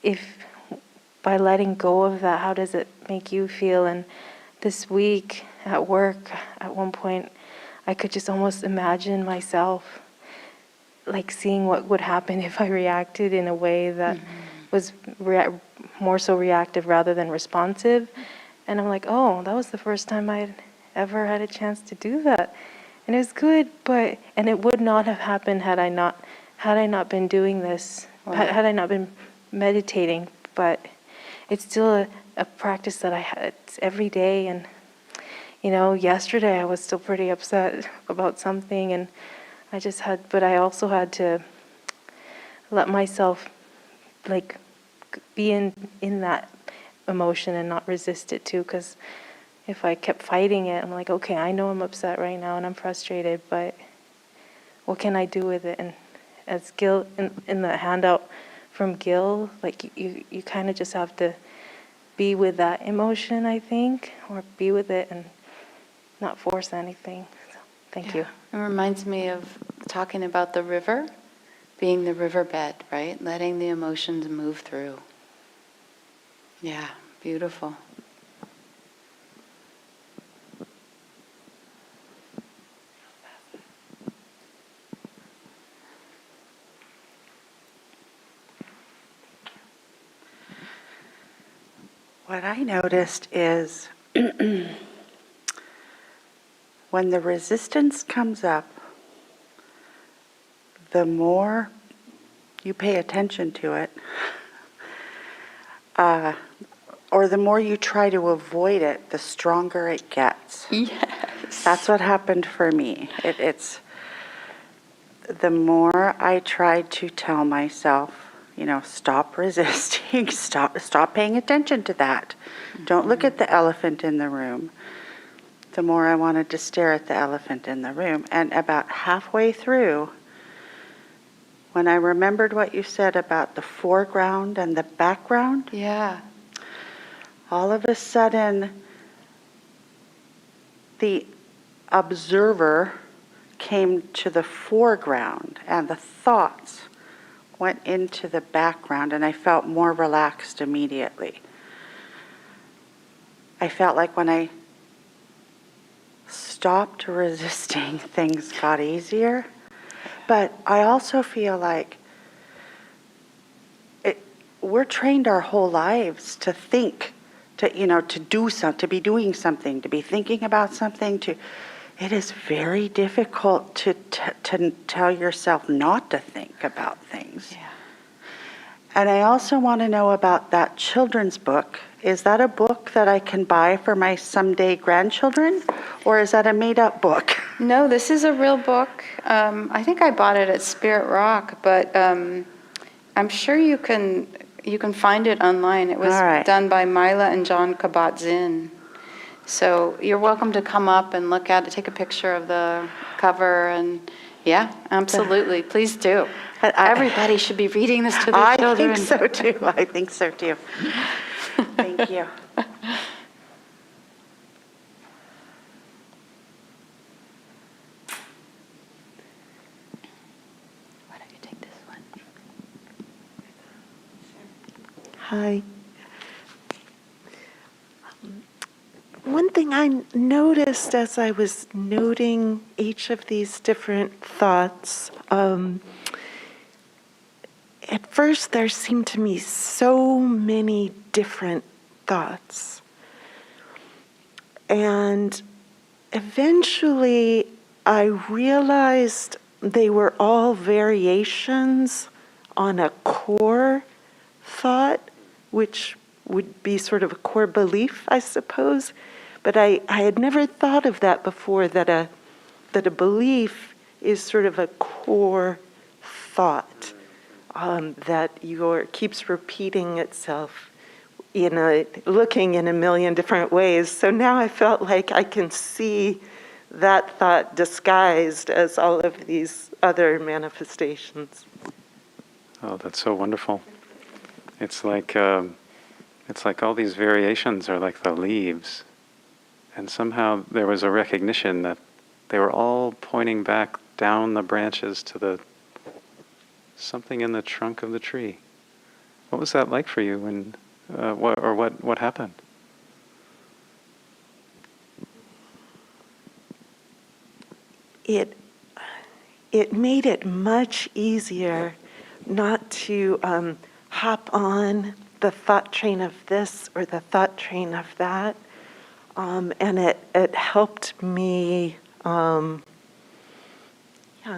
If by letting go of that, how does it make you feel? And this week at work, at one point, I could just almost imagine myself like seeing what would happen if I reacted in a way that was more so reactive rather than responsive. And I'm like, oh, that was the first time I'd ever had a chance to do that. And it was good, and it would not have happened had I not been doing this, had I not been meditating. But it's still a practice that I had every day. And, yesterday I was still pretty upset about something, and but I also had to let myself like be in that emotion and not resist it too, because if I kept fighting it, I'm like, okay, I know I'm upset right now and I'm frustrated, but what can I do with it? And as Gil, in the handout from Gil, like you kind of just have to be with that emotion, I think, or be with it and not force anything. So, thank you. It reminds me of talking about the river, being the riverbed, right? Letting the emotions move through. Yeah, beautiful. What I noticed is when the resistance comes up, the more you pay attention to it, or the more you try to avoid it, the stronger it gets. Yes. That's what happened for me. It's the more I tried to tell myself, stop resisting, stop paying attention to that. Don't look at the elephant in the room. The more I wanted to stare at the elephant in the room. And about halfway through, when I remembered what you said about the foreground and the background, Yeah. all of a sudden, the observer came to the foreground and the thoughts went into the background, and I felt more relaxed immediately. I felt like when I stopped resisting, things got easier. But I also feel like we're trained our whole lives to think, to do something, to be doing something, to be thinking about something. It is very difficult to tell yourself not to think about things. Yeah. And I also want to know about that children's book. Is that a book that I can buy for my someday grandchildren, or is that a made-up book? No, this is a real book. I think I bought it at Spirit Rock, but I'm sure you can You can find it online. It was All right. done by Mila and John Kabat-Zinn. So you're welcome to come up and look at it, take a picture of the cover, and yeah, absolutely, please do. Everybody should be reading this to their I children. think so too. I think so too. Thank you. Why don't you take this one? Hi. One thing I noticed as I was noting each of these different thoughts, at first there seemed to me so many different thoughts. And eventually I realized they were all variations on a core thought, which would be sort of a core belief, I suppose. But I had never thought of that before, that a belief is sort of a core thought that keeps repeating itself, looking in a million different ways. So now I felt like I can see that thought disguised as all of these other manifestations. Oh, that's so wonderful. It's like all these variations are like the leaves. And somehow there was a recognition that they were all pointing back down the branches to something in the trunk of the tree. What was that like for you when, what happened? It made it much easier not to hop on the thought train of this or the thought train of that. And it helped me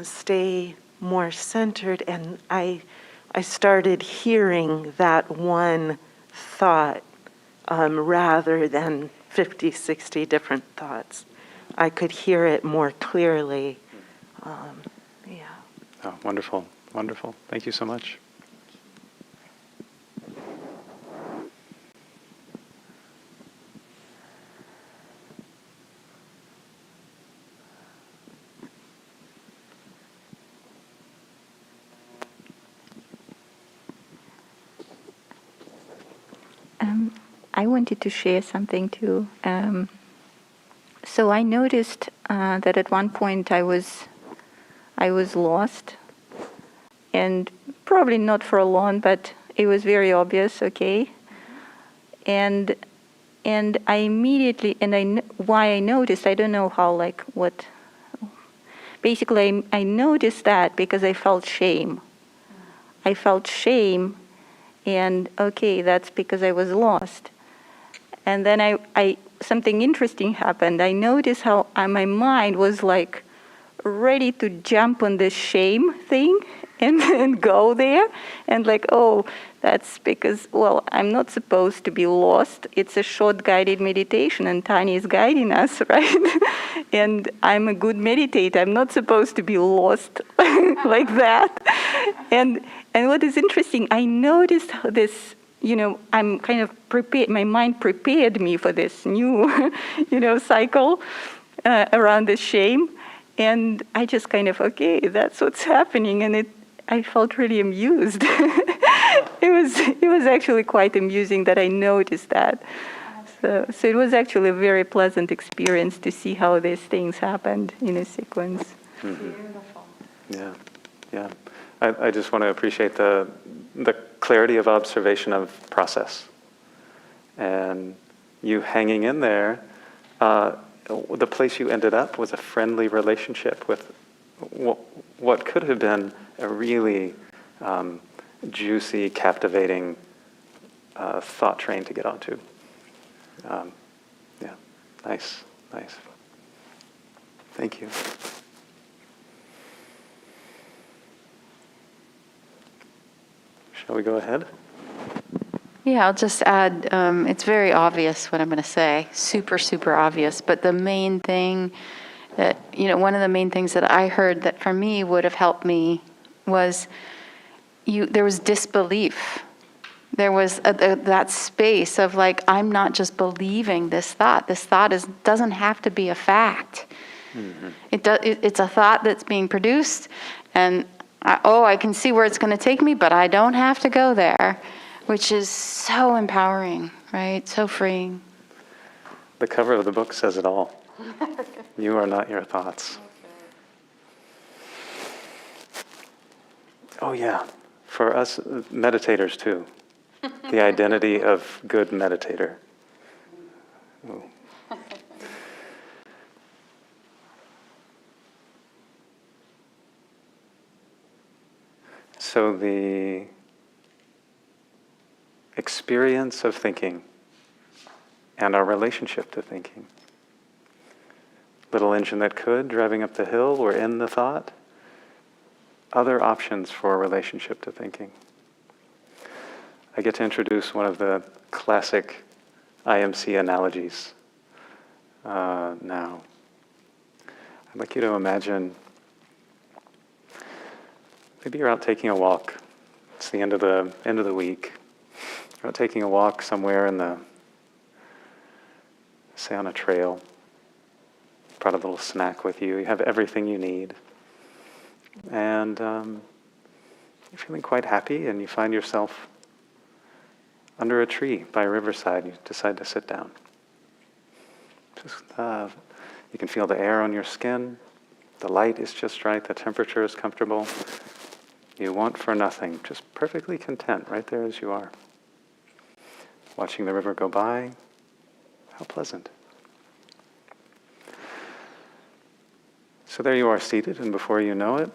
stay more centered, and I started hearing that one thought rather than 50, 60 different thoughts. I could hear it more clearly. Oh, wonderful, wonderful. Thank you so much. I wanted to share something too. So I noticed that at one point I was lost, and probably not for long, but it was very obvious. Okay, and I immediately, why I noticed, I don't know how, like what. Basically, I noticed that because I felt shame. I felt shame, and okay, that's because I was lost. And then I something interesting happened. I noticed how my mind was like ready to jump on this shame thing and go there, and like, oh, that's because, well, I'm not supposed to be lost. It's a short guided meditation, and Tanya is guiding us, right? And I'm a good meditator. I'm not supposed to be lost like that. And what is interesting, I noticed how this, I'm kind of prepared, my mind prepared me for this new, cycle around the shame. And I just kind of, okay, that's what's happening. And I felt really amused. It was actually quite amusing that I noticed that. So it was actually a very pleasant experience to see how these things happened in a sequence. Mm-hmm. Beautiful. Yeah. I just want to appreciate the clarity of observation of process. And you hanging in there, the place you ended up was a friendly relationship with what could have been a really juicy, captivating thought train to get onto. Yeah, nice. Thank you. Shall we go ahead? Yeah, I'll just add, it's very obvious what I'm going to say, super, super obvious. But the main thing that, one of the main things that I heard that for me would have helped me was there was disbelief There was that space of like, I'm not just believing this thought. This thought doesn't have to be a fact. It's a thought that's being produced, and I can see where it's going to take me, but I don't have to go there, which is so empowering, right? So freeing. The cover of the book says it all. You are not your thoughts. Oh yeah, for us meditators too. The identity of good meditator. Ooh. So the experience of thinking and our relationship to thinking. Little engine that could, driving up the hill, we're in the thought. Other options for a relationship to thinking. I get to introduce one of the classic IMC analogies now. I'd like you to imagine, maybe you're out taking a walk. It's the end of the week. You're out taking a walk somewhere say on a trail. Brought a little snack with you. You have everything you need. And you're feeling quite happy, and you find yourself under a tree by a riverside. You decide to sit down. Just you can feel the air on your skin. The light is just right. The temperature is comfortable. You want for nothing. Just perfectly content right there as you are. Watching the river go by. How pleasant. So there you are seated, and before you know it,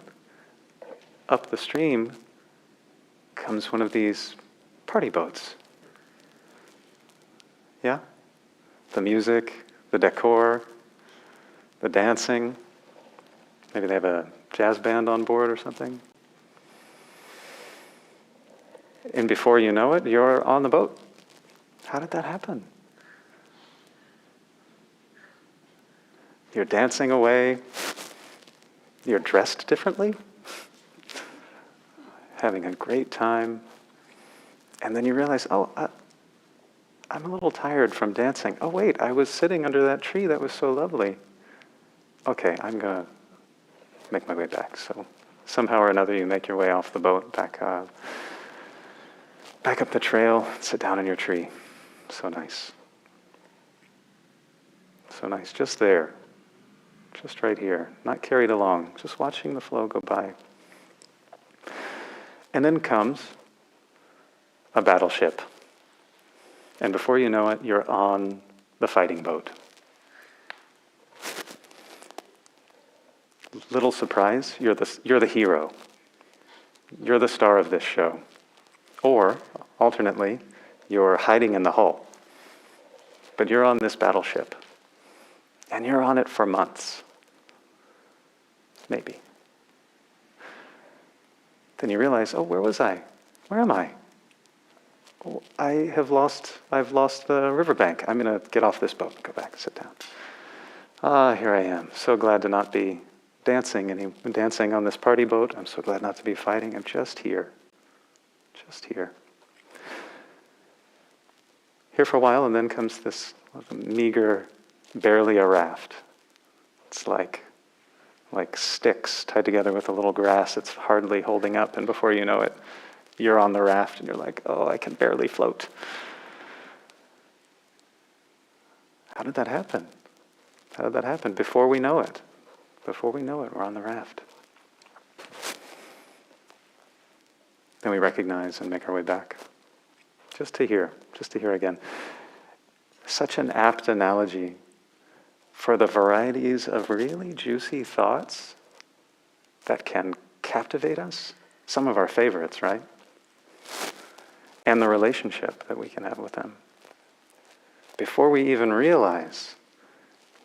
up the stream comes one of these party boats. Yeah? The music, the decor, the dancing. Maybe they have a jazz band on board or something. And before you know it, you're on the boat. How did that happen? You're dancing away. You're dressed differently. Having a great time. And then you realize, I'm a little tired from dancing. Oh wait, I was sitting under that tree. That was so lovely. Okay, I'm going to make my way back. So somehow or another you make your way off the boat, back up the trail, sit down in your tree. So nice. So nice. Just there. Just right here. Not carried along. Just watching the flow go by. And then comes a battleship. And before you know it, you're on the fighting boat. Little surprise, you're the hero. You're the star of this show. Or, alternately, you're hiding in the hull. But you're on this battleship. And you're on it for months. Maybe. Then you realize, oh, where was I? Where am I? Oh, I've lost the riverbank. I'm going to get off this boat and go back and sit down. Here I am. So glad to not be dancing on this party boat. I'm so glad not to be fighting. I'm just here. Just here. Here for a while, and then comes this meager, barely a raft. It's like sticks tied together with a little grass. It's hardly holding up, and before you know it, you're on the raft, and you're like, oh, I can barely float. How did that happen? How did that happen? Before we know it, we're on the raft. Then we recognize and make our way back. Just to hear again. Such an apt analogy for the varieties of really juicy thoughts that can captivate us. Some of our favorites, right? And the relationship that we can have with them. Before we even realize,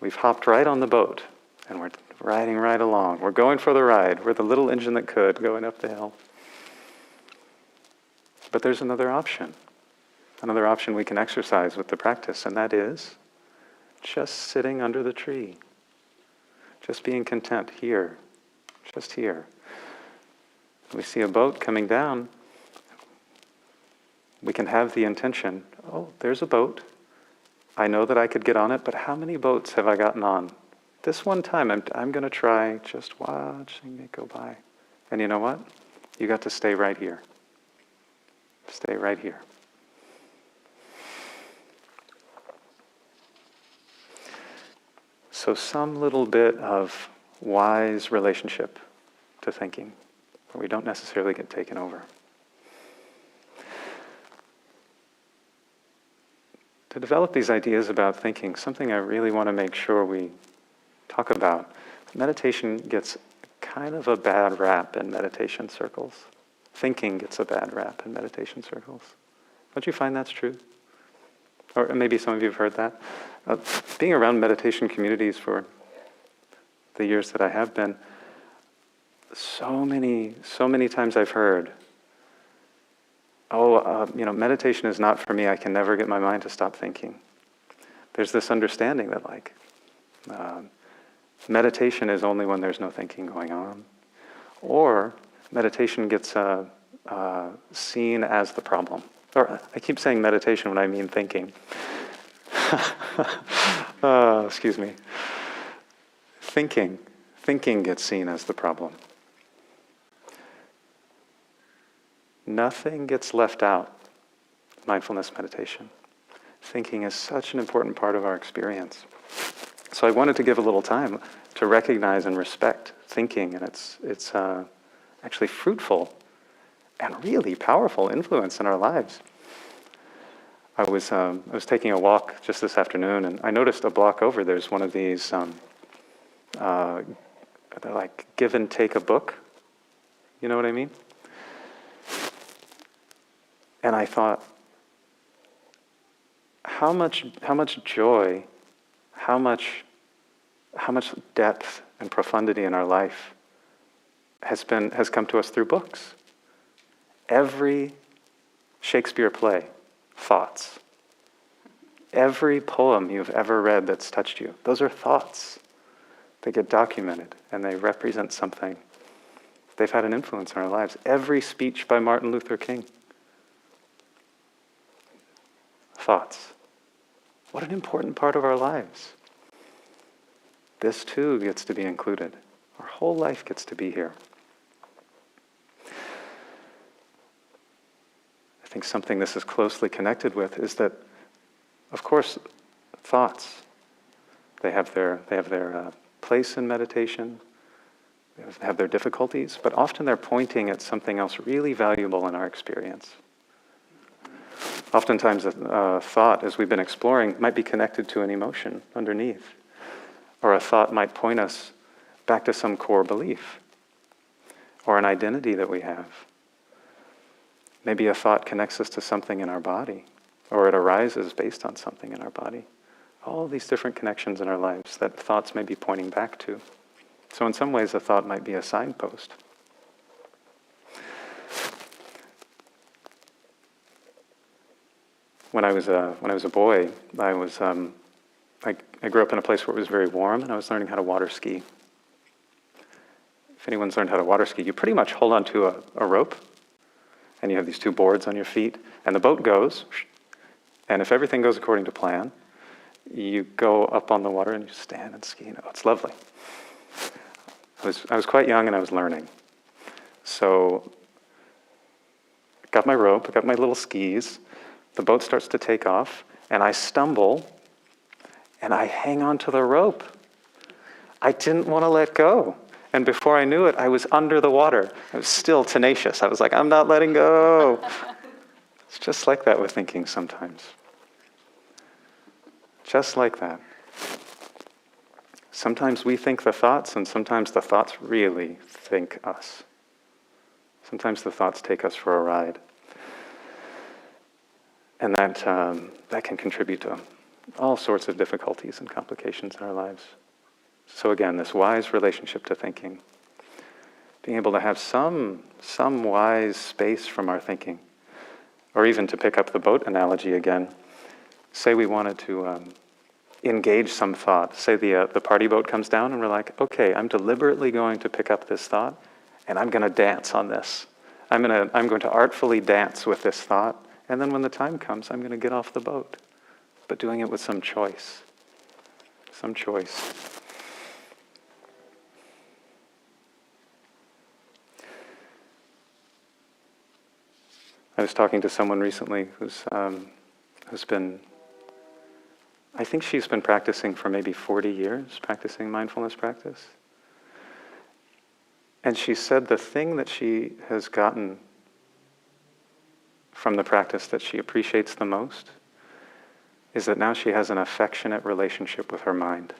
we've hopped right on the boat and we're riding right along. We're going for the ride. We're the little engine that could going up the hill. But there's another option we can exercise with the practice, and that is just sitting under the tree. Just being content here, just here. We see a boat coming down. we can have the intention, oh, there's a boat. I know that I could get on it, but how many boats have I gotten on? This one time, I'm going to try just watching it go by. And you know what? You got to stay right here. Stay right here. So some little bit of wise relationship to thinking, where we don't necessarily get taken over. To develop these ideas about thinking, something I really want to make sure we talk about, meditation gets kind of a bad rap in meditation circles. Thinking gets a bad rap in meditation circles. Don't you find that's true? Or maybe some of you have heard that. Being around meditation communities for the years that I have been, so many times I've heard, meditation is not for me. I can never get my mind to stop thinking. There's this understanding that meditation is only when there's no thinking going on. Or meditation gets seen as the problem. Or I keep saying meditation when I mean thinking. Excuse me. Thinking gets seen as the problem. Nothing gets left out in mindfulness meditation. Thinking is such an important part of our experience. So I wanted to give a little time to recognize and respect thinking and its actually fruitful and really powerful influence in our lives. I was taking a walk just this afternoon, and I noticed a block over there's one of these they're like give and take a book. You know what I mean? And I thought, how much joy, how much depth and profundity in our life has come to us through books. Every Shakespeare play, thoughts. Every poem you've ever read that's touched you, those are thoughts. They get documented and they represent something. They've had an influence in our lives. Every speech by Martin Luther King. Thoughts. What an important part of our lives. This too gets to be included. Our whole life gets to be here. I think something this is closely connected with is that, of course, thoughts, they have their place in meditation, they have their difficulties, but often they're pointing at something else really valuable in our experience. Oftentimes a thought, as we've been exploring, might be connected to an emotion underneath. Or a thought might point us back to some core belief or an identity that we have. Maybe a thought connects us to something in our body, or it arises based on something in our body. All these different connections in our lives that thoughts may be pointing back to. So in some ways, a thought might be a signpost. When I was a boy, I grew up in a place where it was very warm, and I was learning how to water ski. If anyone's learned how to water ski, you pretty much hold onto a rope, and you have these two boards on your feet, and the boat goes, and if everything goes according to plan, you go up on the water and you stand and ski. Oh, it's lovely. I was quite young and I was learning. So I got my rope, I got my little skis, the boat starts to take off, and I stumble, and I hang onto the rope. I didn't want to let go. And before I knew it, I was under the water. I was still tenacious. I was like, I'm not letting go. It's just like that with thinking sometimes. Just like that. Sometimes we think the thoughts, and sometimes the thoughts really think us. Sometimes the thoughts take us for a ride. And that can contribute to all sorts of difficulties and complications in our lives. So again, this wise relationship to thinking, being able to have some wise space from our thinking, or even to pick up the boat analogy again, say we wanted to engage some thought. Say the party boat comes down and we're like, okay, I'm deliberately going to pick up this thought and I'm going to dance on this. I'm going to artfully dance with this thought And then when the time comes, I'm going to get off the boat. But doing it with some choice. Some choice. I was talking to someone recently who's been, I think she's been practicing for maybe 40 years, practicing mindfulness practice. And she said the thing that she has gotten from the practice that she appreciates the most is that now she has an affectionate relationship with her mind.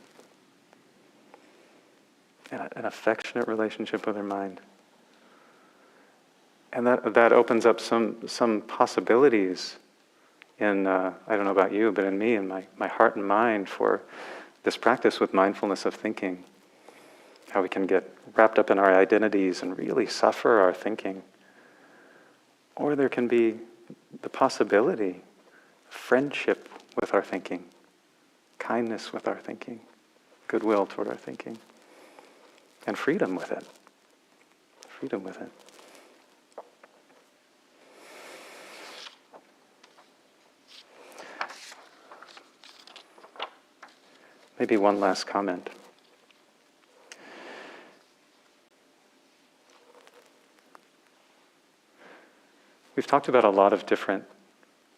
An affectionate relationship with her mind. And that opens up some possibilities in, I don't know about you, but in me, in my heart and mind for this practice with mindfulness of thinking. How we can get wrapped up in our identities and really suffer our thinking. Or there can be the possibility, friendship with our thinking, kindness with our thinking, goodwill toward our thinking, and freedom with it. Freedom with it. Maybe one last comment. We've talked about a lot of different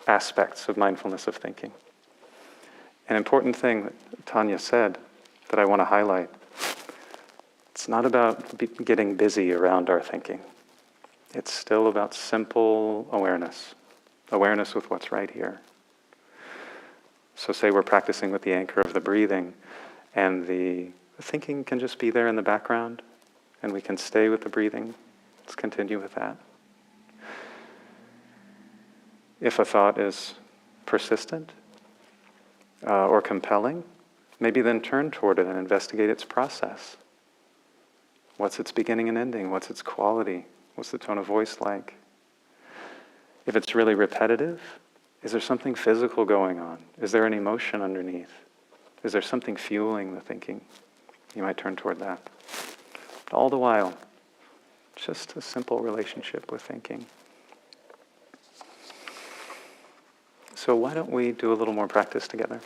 aspects of mindfulness of thinking. An important thing that Tanya said that I want to highlight, it's not about getting busy around our thinking. It's still about simple awareness. Awareness with what's right here. So say we're practicing with the anchor of the breathing, and the thinking can just be there in the background, and we can stay with the breathing. Let's continue with that. If a thought is persistent or compelling, maybe then turn toward it and investigate its process. What's its beginning and ending? What's its quality? What's the tone of voice like? If it's really repetitive, is there something physical going on? Is there an emotion underneath? Is there something fueling the thinking? You might turn toward that. But all the while, just a simple relationship with thinking. So why don't we do a little more practice together?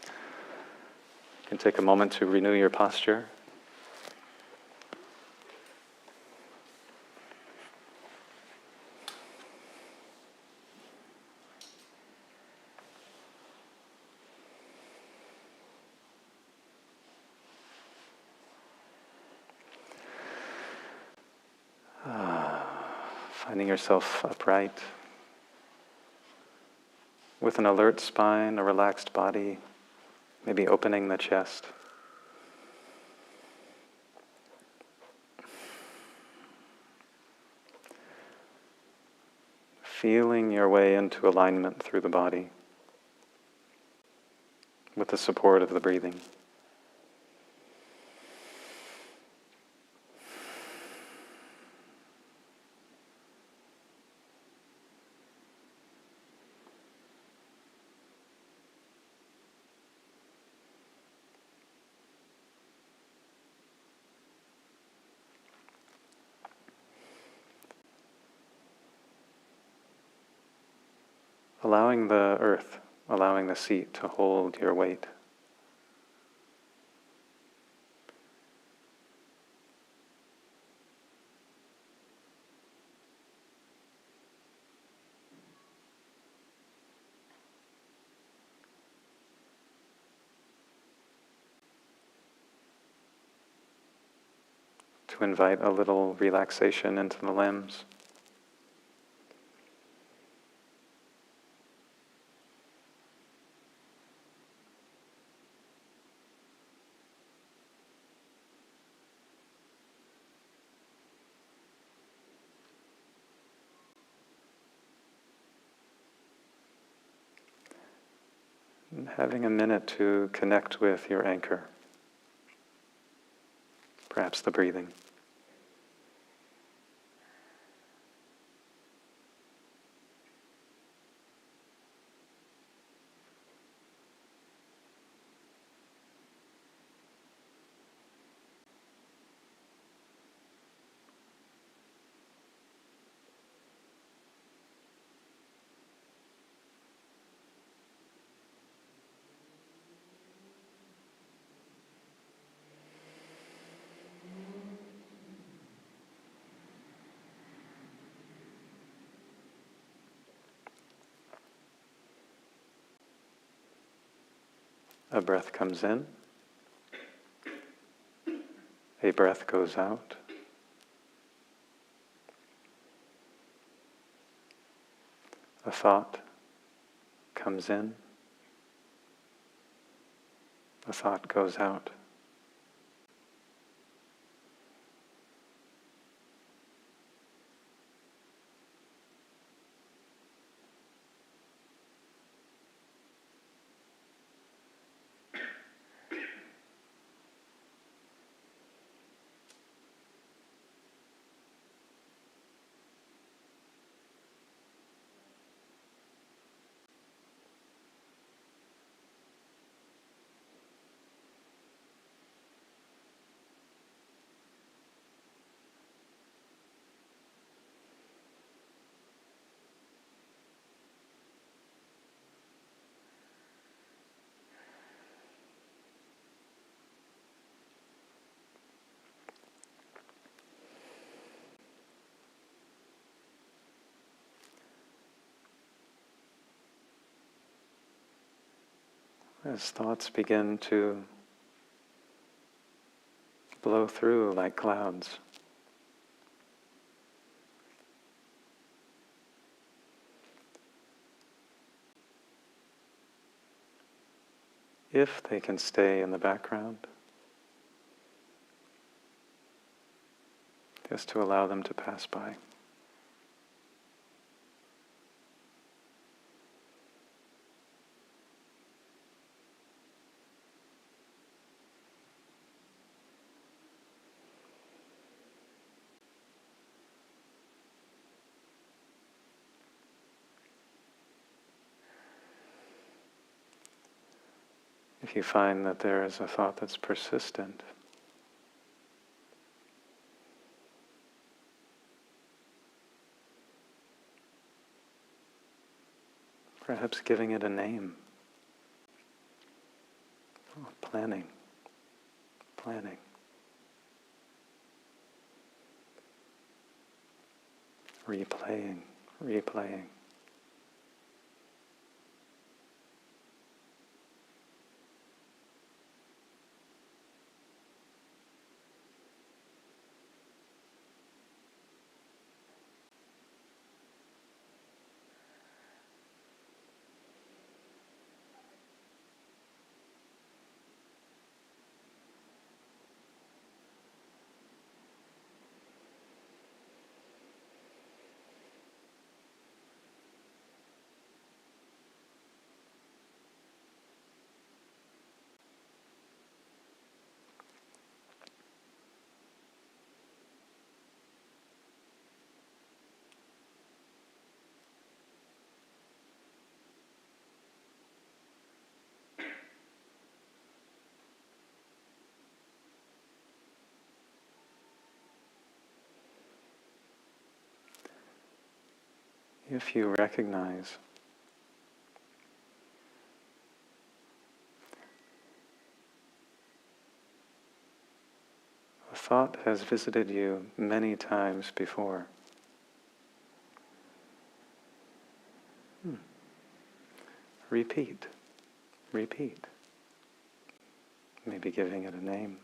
You can take a moment to renew your posture. Finding yourself upright, with an alert spine, a relaxed body, maybe opening the chest. Feeling your way into alignment through the body with the support of the breathing. Allowing the earth, allowing the seat to hold your weight. To invite a little relaxation into the limbs. And having a minute to connect with your anchor, perhaps the breathing. A breath comes in. A breath goes out. A thought comes in. A thought goes out. As thoughts begin to blow through like clouds, if they can stay in the background, just to allow them to pass by. If you find that there is a thought that's persistent, perhaps giving it a name. Oh, planning. Replaying. If you recognize a thought has visited you many times before, repeat. Maybe giving it a name.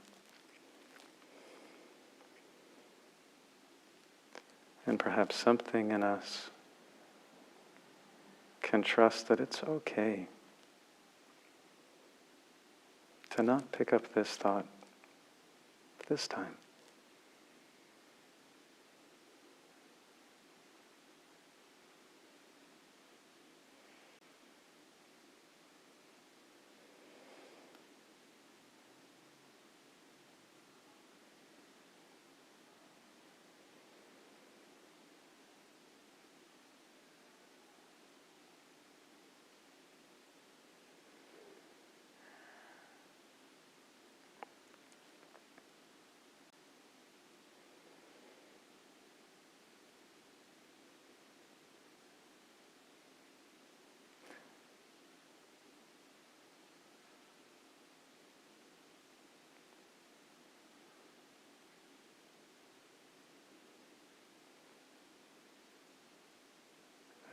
And perhaps something in us can trust that it's okay to not pick up this thought this time.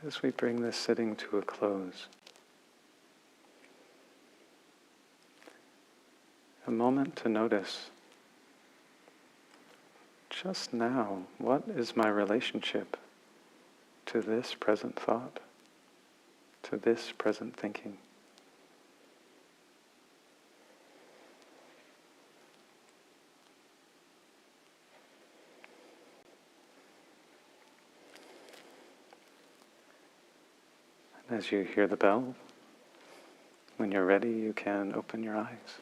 As we bring this sitting to a close, a moment to notice, just now, what is my relationship to this present thought, to this present thinking? As you hear the bell, when you're ready, you can open your eyes.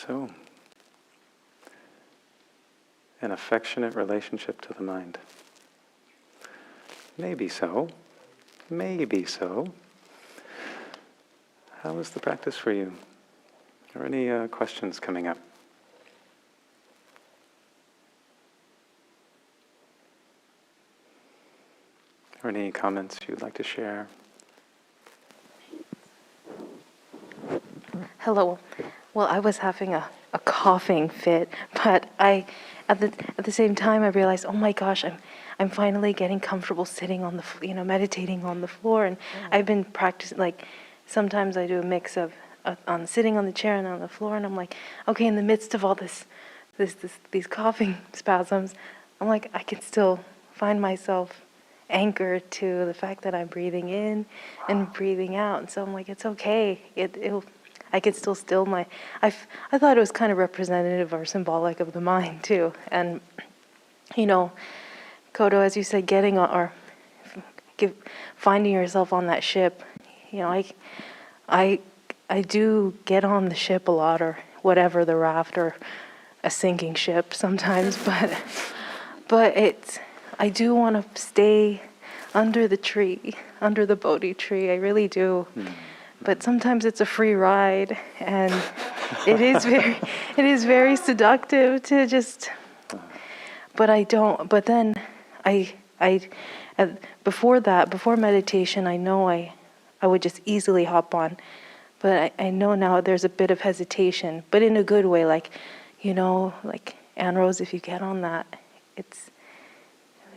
So, an affectionate relationship to the mind. Maybe so. Maybe so. How is the practice for you? Are any questions coming up? Or any comments you'd like to share? Hello. Well, I was having a coughing fit, but at the same time I realized, oh my gosh, I'm finally getting comfortable sitting on the meditating on the floor, and I've been practicing, like, sometimes I do a mix of on sitting on the chair and on the floor, and I'm like, okay, in the midst of all these coughing spasms, I'm like, I can still find myself anchored to the fact that I'm breathing in and breathing out, and so I'm like, it's okay. I could still still my. I thought it was kind of representative or symbolic of the mind too, and Kodo, as you said, getting finding yourself on that ship. I do get on the ship a lot, or whatever, the raft or a sinking ship sometimes, but I do want to stay under the tree, under the Bodhi tree. I really do. But sometimes it's a free ride, and it is very seductive to just. But I don't. But then before meditation, I know I would just easily hop on. But I know now there's a bit of hesitation, but in a good way, like Anne Rose, if you get on that, it's,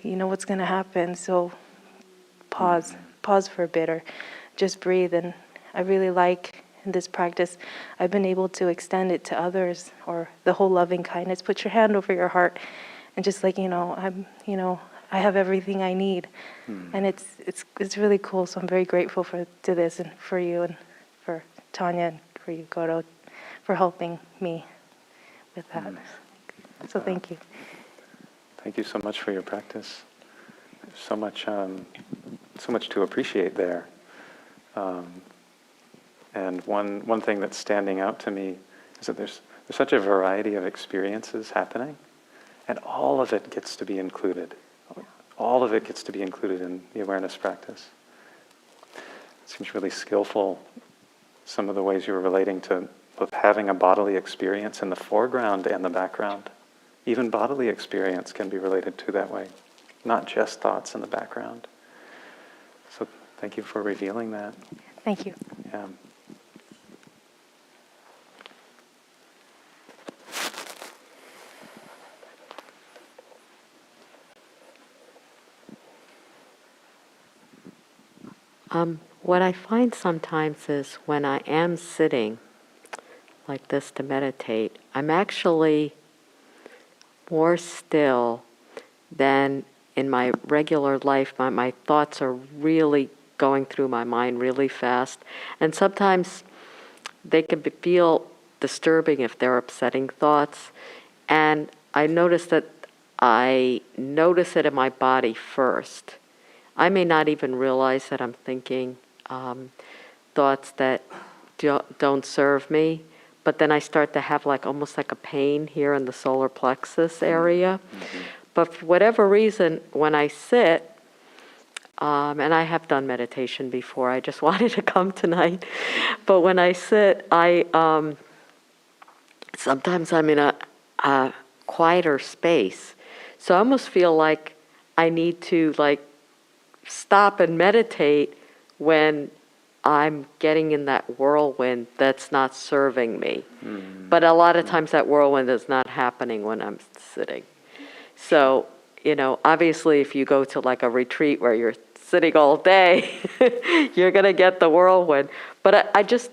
what's going to happen. So pause for a bit, or just breathe. And I really like in this practice, I've been able to extend it to others, or the whole loving kindness. Put your hand over your heart, and just like, I have everything I need, and it's really cool. So I'm very grateful to this, and for you, and for Tanya, and for you, Kodo, for helping me with that. So thank you. Thank you so much for your practice. There's so much to appreciate there. And one thing that's standing out to me is that there's such a variety of experiences happening, and all of it gets to be included. All of it gets to be included in the awareness practice. It seems really skillful, some of the ways you were relating to both having a bodily experience in the foreground and the background. Even bodily experience can be related to that way, not just thoughts in the background. So thank you for revealing that. Thank you. Yeah. What I find sometimes is when I am sitting like this to meditate, I'm actually more still than in my regular life. My thoughts are really going through my mind really fast. And sometimes they can feel disturbing if they're upsetting thoughts. And I notice it in my body first. I may not even realize that I'm thinking thoughts that don't serve me, but then I start to have almost like a pain here in the solar plexus area. But for whatever reason, when I sit, and I have done meditation before. I just wanted to come tonight. But when I sit, sometimes I'm in a quieter space. So I almost feel like I need to stop and meditate when I'm getting in that whirlwind that's not serving me. But a lot of times that whirlwind is not happening when I'm sitting. So, obviously if you go to a retreat where you're sitting all day, you're going to get the whirlwind. But I just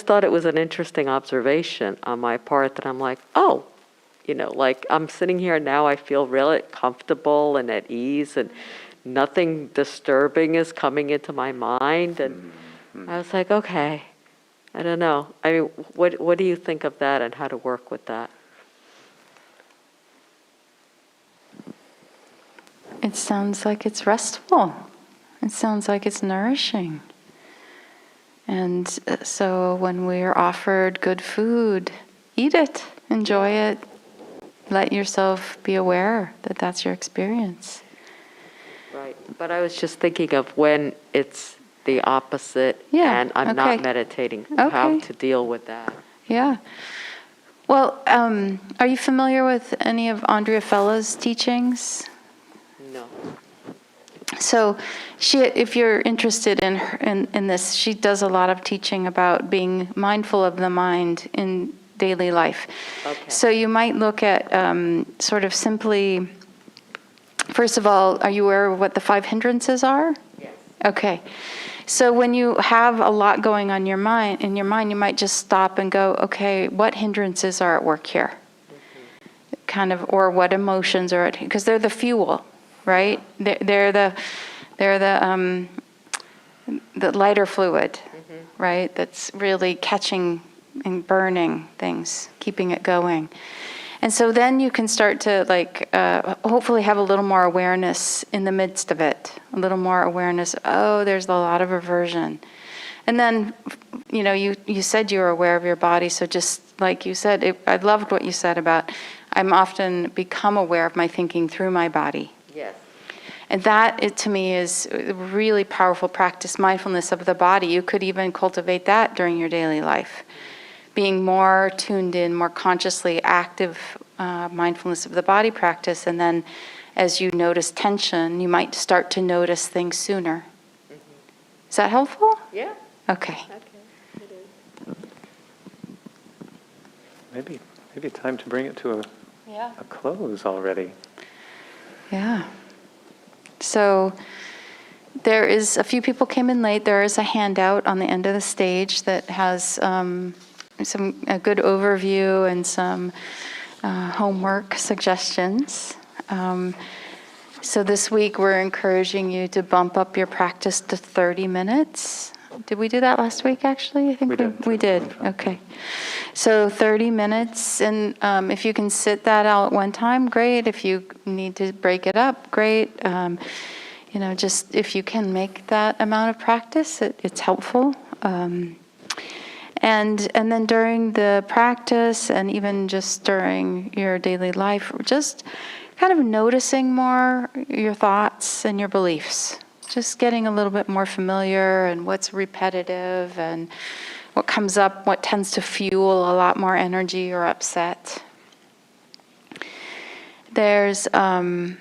thought it was an interesting observation on my part that I'm like, oh, I'm sitting here now, I feel really comfortable and at ease, and nothing disturbing is coming into my mind. And I was like, okay, I don't know. I mean, what do you think of that and how to work with that? It sounds like it's restful. It sounds like it's nourishing. And so when we're offered good food, eat it, enjoy it, let yourself be aware that that's your experience. Right. But I was just thinking of when it's the opposite and I'm not meditating, how to deal with that. Yeah. Well, are you familiar with any of Andrea Fella's teachings? No. So if you're interested in this, she does a lot of teaching about being mindful of the mind in daily life. Okay. So you might look at sort of simply, first of all, are you aware of what the 5 hindrances are? Yes. Okay. So when you have a lot going on in your mind, you might just stop and go, okay, what hindrances are at work here? Kind of, or what emotions are at, because they're the fuel, right? They're the lighter fluid, right? That's really catching and burning things, keeping it going. And so then you can start to hopefully have a little more awareness in the midst of it, a little more awareness, oh, there's a lot of aversion. And then, you said you were aware of your body, so just like you said, I loved what you said about, I'm often become aware of my thinking through my body. Yes. And that, to me, is a really powerful practice, mindfulness of the body. You could even cultivate that during your daily life. Being more tuned in, more consciously active mindfulness of the body practice. And then as you notice tension, you might start to notice things sooner. Is that helpful? Yeah. Okay. Maybe time to bring it to a close already. Yeah. So there is, a few people came in late. There is a handout on the end of the stage that has a good overview and some homework suggestions. So this week we're encouraging you to bump up your practice to 30 minutes. Did we do that last week, actually? I think we did. Okay. So 30 minutes, and if you can sit that out at one time, great. If you need to break it up, great. Just if you can make that amount of practice, it's helpful. And then during the practice, and even just during your daily life, just kind of noticing more your thoughts and your beliefs. Just getting a little bit more familiar and what's repetitive and what comes up, what tends to fuel a lot more energy or upset. There's a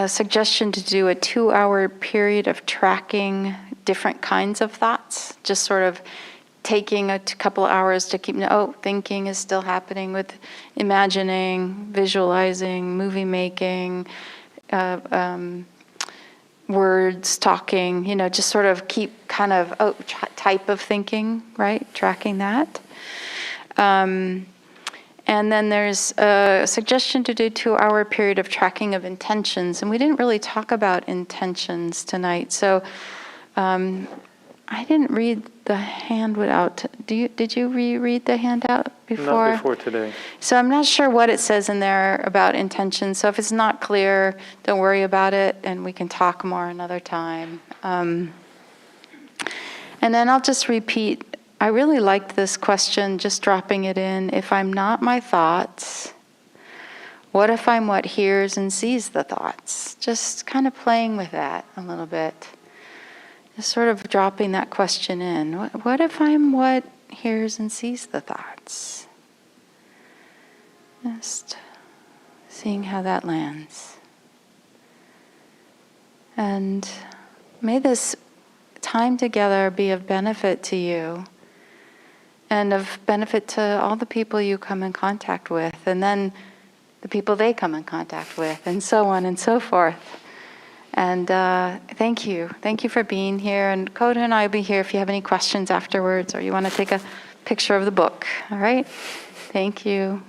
suggestion to do a 2-hour period of tracking different kinds of thoughts, just sort of taking a couple hours to keep, thinking is still happening with imagining, visualizing, movie making, words, talking, just sort of keep kind of type of thinking, right? Tracking that. And then there's a suggestion to do a 2-hour period of tracking of intentions. And we didn't really talk about intentions tonight. So I didn't read the handout. Did you reread the handout before? Not before today. So I'm not sure what it says in there about intention. So if it's not clear, don't worry about it, and we can talk more another time. And then I'll just repeat. I really liked this question, just dropping it in. If I'm not my thoughts, What if I'm what hears and sees the thoughts? Just kind of playing with that a little bit. Just sort of dropping that question in. What if I'm what hears and sees the thoughts? Just seeing how that lands. And may this time together be of benefit to you and of benefit to all the people you come in contact with, and then the people they come in contact with, and so on and so forth. And thank you. Thank you for being here. And Kodo and I will be here if you have any questions afterwards or you want to take a picture of the book. All right? Thank you.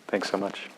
Thanks so much.